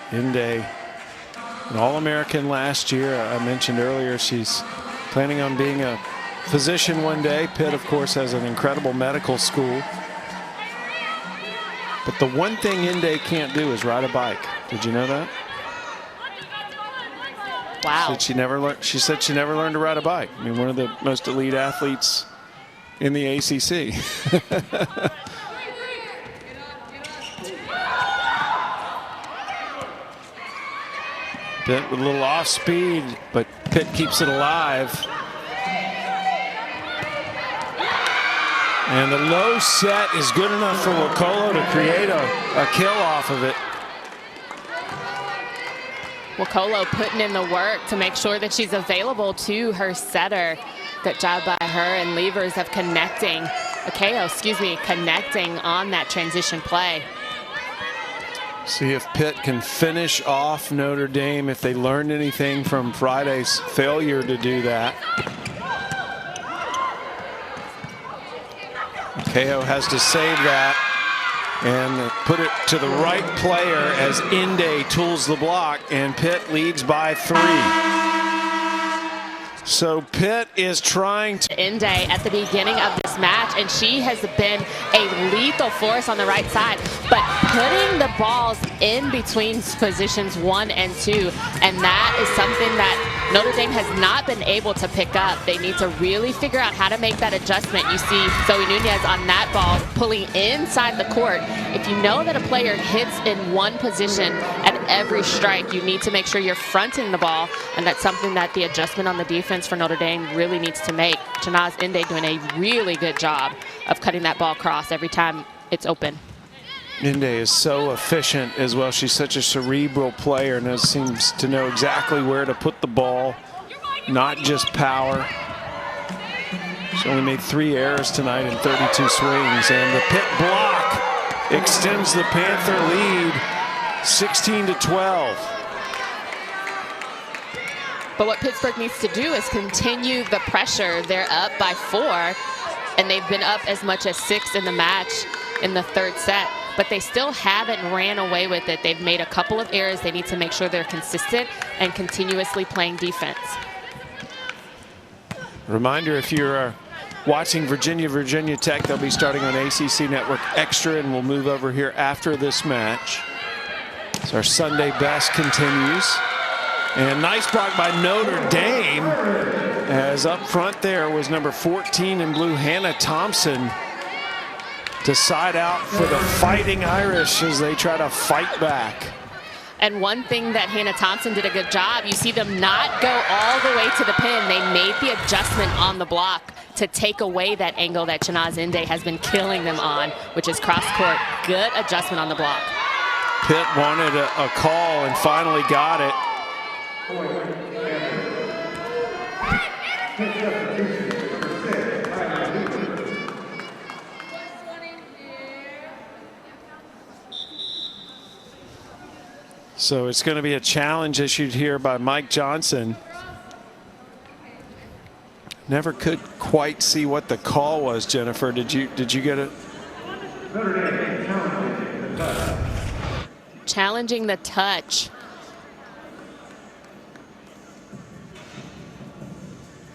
Speaker 1: Inde, an All-American last year. I mentioned earlier she's planning on being a physician one day. Pitt, of course, has an incredible medical school. But the one thing Inde can't do is ride a bike. Did you know that?
Speaker 2: Wow.
Speaker 1: She said she never learned to ride a bike. I mean, one of the most elite athletes in the ACC. Pitt with a little off speed, but Pitt keeps it alive. And the low set is good enough for Wakolo to create a kill off of it.
Speaker 2: Wakolo putting in the work to make sure that she's available to her setter. Good job by her and Levers of connecting. Connecting on that transition play.
Speaker 1: See if Pitt can finish off Notre Dame, if they learned anything from Friday's failure to do that. Kehoe has to save that and put it to the right player as Inde tools the block, and Pitt leads by 3. So Pitt is trying to
Speaker 2: Inde at the beginning of this match, and she has been a lethal force on the right side, but putting the balls in between positions 1 and 2, and that is something that Notre Dame has not been able to pick up. They need to really figure out how to make that adjustment. You see Zoe Nunez on that ball pulling inside the court. If you know that a player hits in one position at every strike, you need to make sure you're fronting the ball, and that's something that the adjustment on the defense for Notre Dame really needs to make. Janaz Inde doing a really good job of cutting that ball across every time it's open.
Speaker 1: Inde is so efficient as well. She's such a cerebral player and seems to know exactly where to put the ball, not just power. She only made 3 errors tonight in 32 swings, and the Pitt block extends the Panther lead 16-12.
Speaker 2: But what Pittsburgh needs to do is continue the pressure. They're up by 4, and they've been up as much as 6 in the match in the 3rd set. But they still haven't ran away with it. They've made a couple of errors. They need to make sure they're consistent and continuously playing defense.
Speaker 1: Reminder, if you're watching Virginia Tech, they'll be starting on ACC Network Extra, and we'll move over here after this match. So our Sunday best continues. And nice block by Notre Dame, as up front there was number 14 in blue, Hannah Thompson, to side out for the Fighting Irish as they try to fight back.
Speaker 2: And one thing that Hannah Thompson did a good job, you see them not go all the way to the pin. They made the adjustment on the block to take away that angle that Janaz Inde has been killing them on, which is cross court. Good adjustment on the block.
Speaker 1: Pitt wanted a call and finally got it. So it's going to be a challenge issued here by Mike Johnson. Never could quite see what the call was, Jennifer. Did you get it?
Speaker 2: Challenging the touch.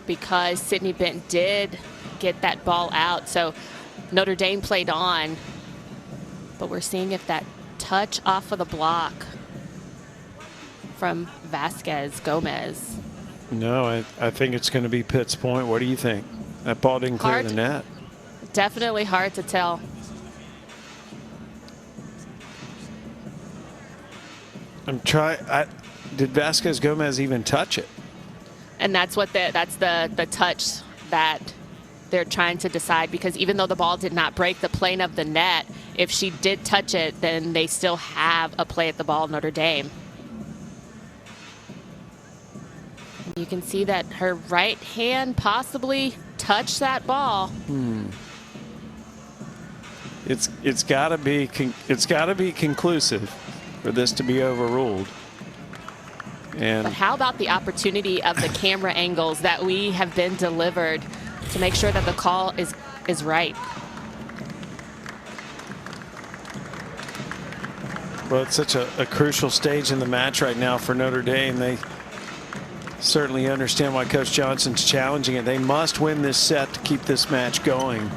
Speaker 2: because Sydney Bent did get that ball out. So Notre Dame played on, but we're seeing if that touch off of the block from Vasquez Gomez.
Speaker 1: No, I think it's going to be Pitt's point. What do you think? That ball didn't clear the net.
Speaker 2: Definitely hard to tell.
Speaker 1: Did Vasquez Gomez even touch it?
Speaker 2: And that's what that's the touch that they're trying to decide, because even though the ball did not break the plane of the net, if she did touch it, then they still have a play at the ball, Notre Dame. You can see that her right hand possibly touched that ball.
Speaker 1: It's got to be conclusive for this to be overruled.
Speaker 2: But how about the opportunity of the camera angles that we have been delivered to make sure that the call is right?
Speaker 1: Well, it's such a crucial stage in the match right now for Notre Dame. They certainly understand why Coach Johnson's challenging it. They must win this set to keep this match going.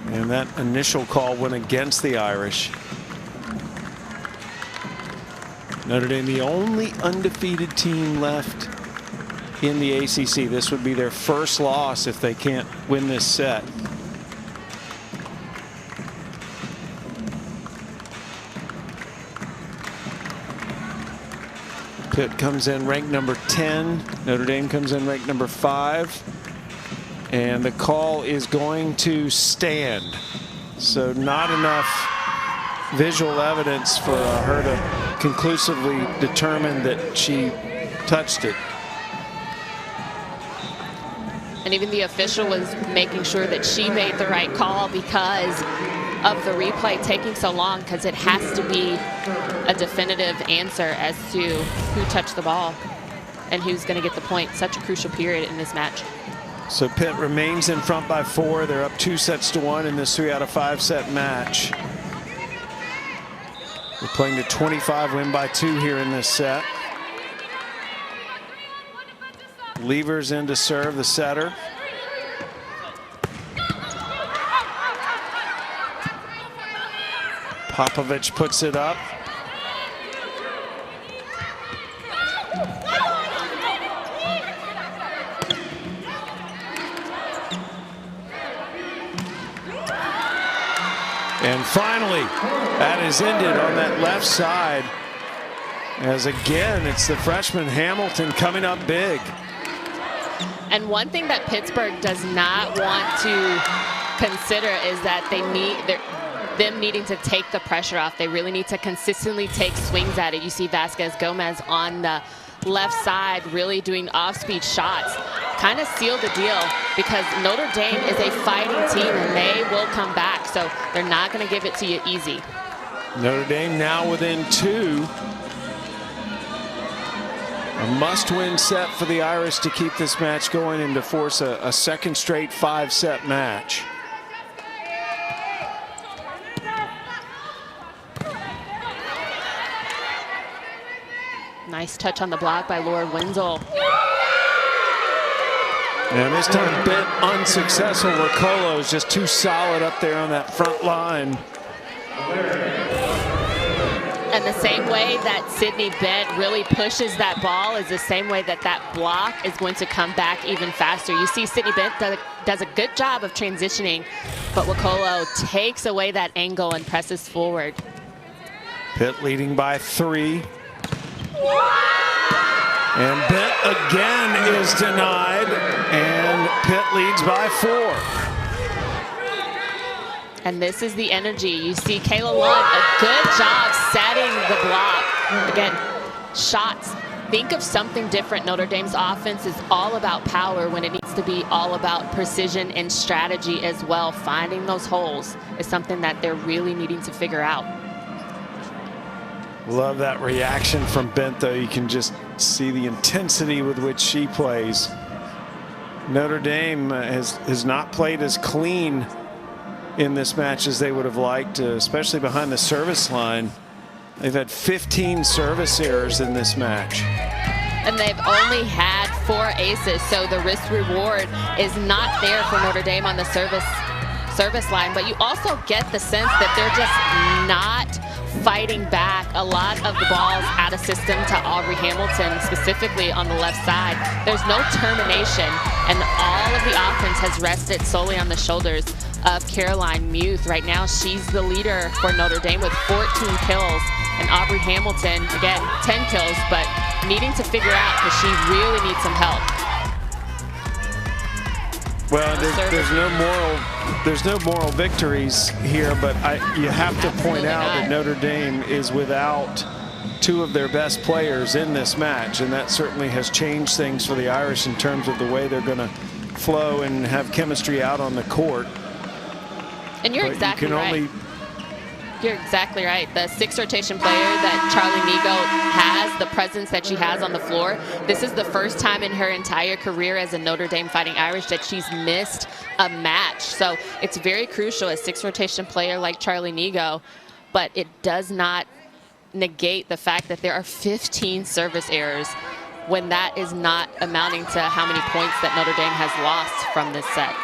Speaker 1: And that initial call went against the Irish. Notre Dame, the only undefeated team left in the ACC. This would be their first loss if they can't win this set. Pitt comes in ranked number 10. Notre Dame comes in ranked number 5. And the call is going to stand. So not enough visual evidence for her to conclusively determine that she touched it.
Speaker 2: And even the official was making sure that she made the right call because of the replay taking so long, because it has to be a definitive answer as to who touched the ball and who's going to get the point. Such a crucial period in this match.
Speaker 1: So Pitt remains in front by 4. They're up 2-1 in this 3 out of 5 set match. We're playing the 25 win by 2 here in this set. Levers in to serve the setter. Popovich puts it up. And finally, that is ended on that left side. As again, it's the freshman Hamilton coming up big.
Speaker 2: And one thing that Pittsburgh does not want to consider is that them needing to take the pressure off. They really need to consistently take swings at it. You see Vasquez Gomez on the left side really doing off-speed shots. Kind of seal the deal, because Notre Dame is a fighting team and they will come back. So they're not going to give it to you easy.
Speaker 1: Notre Dame now within 2. A must-win set for the Irish to keep this match going and to force a second straight 5-set match.
Speaker 2: Nice touch on the block by Lord Wenzel.
Speaker 1: And this time Bent unsuccessful. Ricolo is just too solid up there on that front line.
Speaker 2: And the same way that Sydney Bent really pushes that ball is the same way that that block is going to come back even faster. You see Sydney Bent does a good job of transitioning, but Ricolo takes away that angle and presses forward.
Speaker 1: Pitt leading by 3. And Bent again is denied, and Pitt leads by 4.
Speaker 2: And this is the energy. You see Kayla Lund, a good job setting the block. Again, shots. Think of something different. Notre Dame's offense is all about power when it needs to be all about precision and strategy as well. Finding those holes is something that they're really needing to figure out.
Speaker 1: Love that reaction from Bent, though. You can just see the intensity with which she plays. Notre Dame has not played as clean in this match as they would have liked, especially behind the service line. They've had 15 service errors in this match.
Speaker 2: And they've only had 4 aces, so the risk reward is not there for Notre Dame on the service line. But you also get the sense that they're just not fighting back a lot of the balls out of system to Aubrey Hamilton, specifically on the left side. There's no termination, and all of the offense has rested solely on the shoulders of Caroline Muth. Right now, she's the leader for Notre Dame with 14 kills, and Aubrey Hamilton, again, 10 kills, but needing to figure out because she really needs some help.
Speaker 1: Well, there's no moral victories here, but you have to point out that Notre Dame is without 2 of their best players in this match, and that certainly has changed things for the Irish in terms of the way they're going to flow and have chemistry out on the court.
Speaker 2: And you're exactly right. You're exactly right. The 6th rotation player that Charlie Nigo has, the presence that she has on the floor, this is the first time in her entire career as a Notre Dame Fighting Irish that she's missed a match. So it's very crucial, a 6th rotation player like Charlie Nigo, but it does not negate the fact that there are 15 service errors when that is not amounting to how many points that Notre Dame has lost from this set.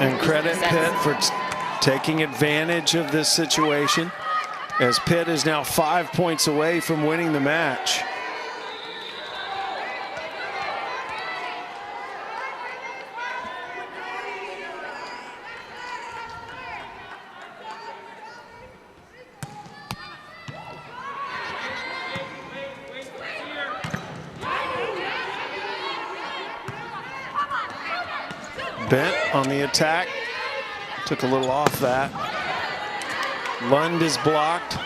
Speaker 1: And credit Pitt for taking advantage of this situation, as Pitt is now 5 points away from winning the match. Bent on the attack. Took a little off that. Lund is blocked.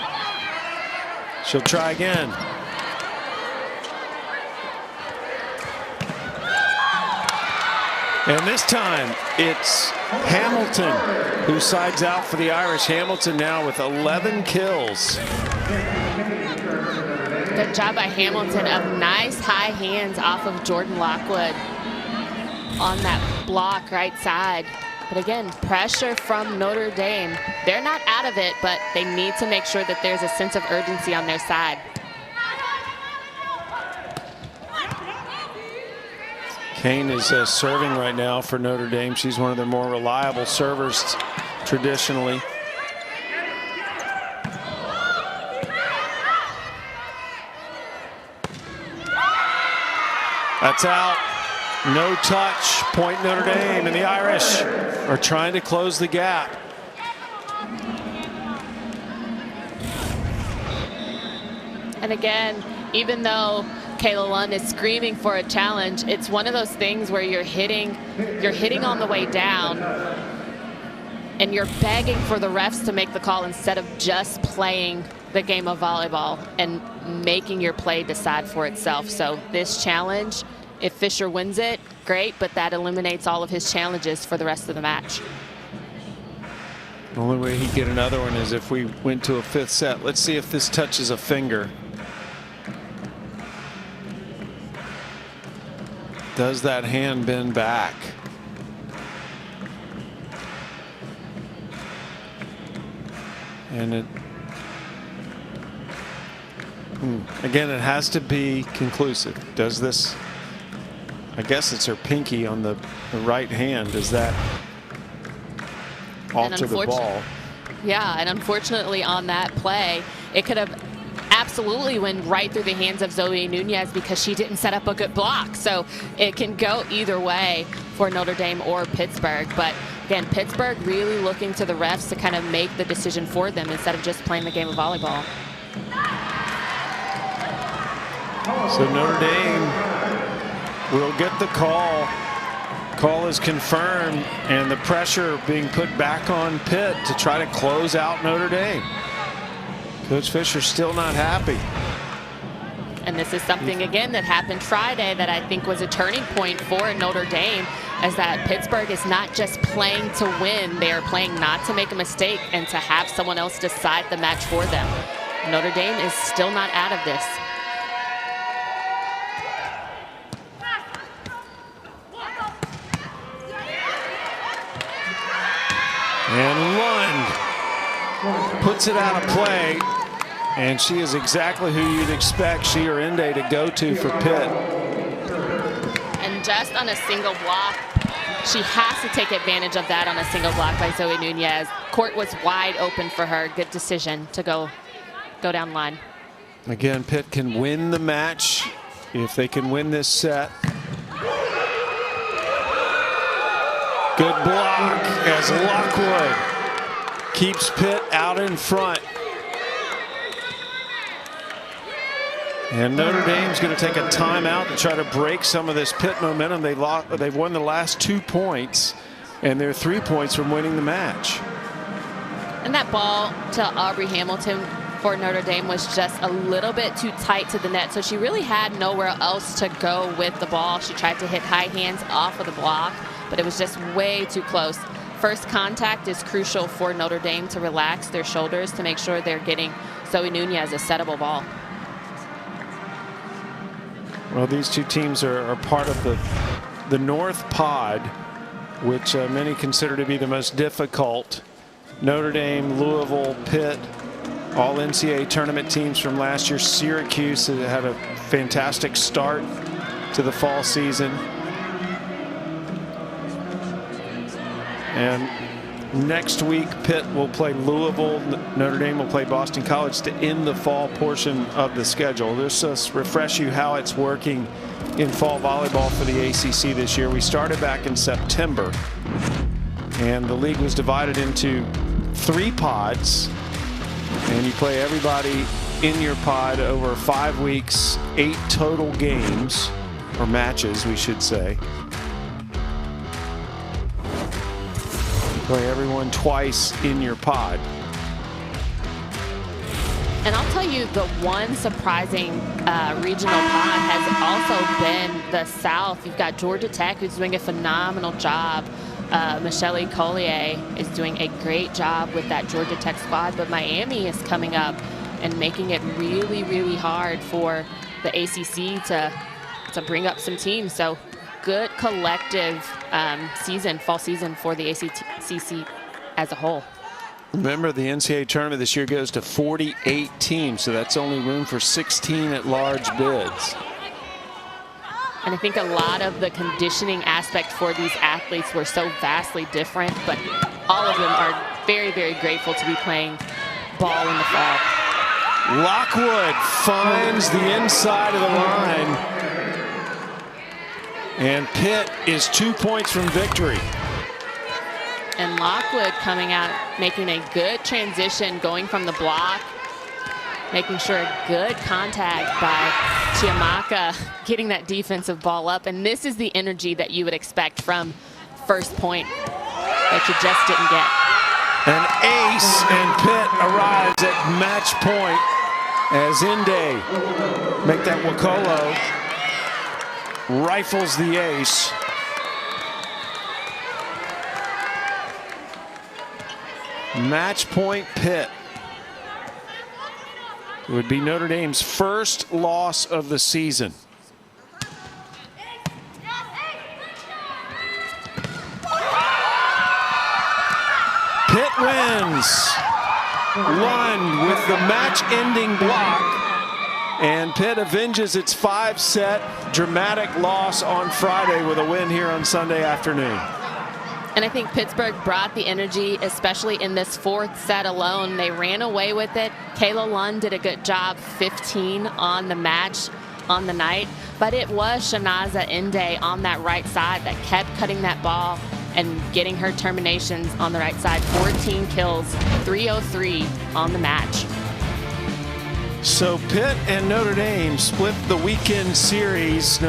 Speaker 1: She'll try again. And this time it's Hamilton who sides out for the Irish. Hamilton now with 11 kills.
Speaker 2: Good job by Hamilton of nice high hands off of Jordan Lockwood on that block right side. But again, pressure from Notre Dame. They're not out of it, but they need to make sure that there's a sense of urgency on their side.
Speaker 1: Kane is serving right now for Notre Dame. She's one of their more reliable servers traditionally. That's out. No touch. Point Notre Dame, and the Irish are trying to close the gap.
Speaker 2: And again, even though Kayla Lund is screaming for a challenge, it's one of those things where you're hitting on the way down, and you're begging for the refs to make the call instead of just playing the game of volleyball and making your play decide for itself. So this challenge, if Fisher wins it, great, but that eliminates all of his challenges for the rest of the match.
Speaker 1: The only way he'd get another one is if we went to a 5th set. Let's see if this touches a finger. Does that hand bend back? And it, again, it has to be conclusive. Does this, I guess it's her pinky on the right hand. Does that alter the ball?
Speaker 2: Yeah, and unfortunately on that play, it could have absolutely went right through the hands of Zoe Nunez because she didn't set up a good block. So it can go either way for Notre Dame or Pittsburgh. But again, Pittsburgh really looking to the refs to kind of make the decision for them instead of just playing the game of volleyball.
Speaker 1: So Notre Dame will get the call. Call is confirmed, and the pressure being put back on Pitt to try to close out Notre Dame. Coach Fisher's still not happy.
Speaker 2: And this is something, again, that happened Friday that I think was a turning point for Notre Dame, as that Pittsburgh is not just playing to win. They are playing not to make a mistake and to have someone else decide the match for them. Notre Dame is still not out of this.
Speaker 1: And Lund puts it out of play, and she is exactly who you'd expect she or Ende to go to for Pitt.
Speaker 2: and just on a single block. She has to take advantage of that on a single block by Zoe Nunez. Court was wide open for her. Good decision to go down line.
Speaker 1: Again, Pitt can win the match if they can win this set. Good block as Lockwood keeps Pitt out in front. And Notre Dame's going to take a timeout to try to break some of this Pitt momentum. They've won the last 2 points, and they're 3 points from winning the match.
Speaker 2: And that ball to Aubrey Hamilton for Notre Dame was just a little bit too tight to the net, so she really had nowhere else to go with the ball. She tried to hit high hands off of the block, but it was just way too close. First contact is crucial for Notre Dame to relax their shoulders to make sure they're getting Zoe Nunez a settable ball.
Speaker 1: Well, these two teams are part of the North Pod, which many consider to be the most difficult. Notre Dame, Louisville, Pitt, all NCAA tournament teams from last year. Syracuse had a fantastic start to the fall season. And next week, Pitt will play Louisville. Notre Dame will play Boston College to end the fall portion of the schedule. Let's just refresh you how it's working in fall volleyball for the ACC this year. We started back in September, and the league was divided into 3 pods, and you play everybody in your pod over 5 weeks, 8 total games, or matches, we should say. Play everyone twice in your pod.
Speaker 2: And I'll tell you, the one surprising regional pod has also been the South. You've got Georgia Tech, who's doing a phenomenal job. Michelle Collier is doing a great job with that Georgia Tech squad, but Miami is coming up and making it really, really hard for the ACC to bring up some teams. So good collective fall season for the ACC as a whole.
Speaker 1: Remember, the NCAA tournament this year goes to 48 teams, so that's only room for 16 at-large bids.
Speaker 2: And I think a lot of the conditioning aspect for these athletes were so vastly different, but all of them are very, very grateful to be playing ball in the fall.
Speaker 1: Lockwood finds the inside of the line. And Pitt is 2 points from victory.
Speaker 2: And Lockwood coming out, making a good transition, going from the block, making sure a good contact by Chiamaka, getting that defensive ball up. And this is the energy that you would expect from first point that you just didn't get.
Speaker 1: An ace, and Pitt arrives at match point as Inde make that Wakolo. Rifles the ace. Match point Pitt. It would be Notre Dame's first loss of the season. Pitt wins. One with the match-ending block. And Pitt avenges its 5-set dramatic loss on Friday with a win here on Sunday afternoon.
Speaker 2: And I think Pittsburgh brought the energy, especially in this 4th set alone. They ran away with it. Kayla Lund did a good job, 15 on the match on the night. But it was Shanaza Inde on that right side that kept cutting that ball and getting her terminations on the right side. 14 kills, 303 on the match.
Speaker 1: So Pitt and Notre Dame split the weekend series.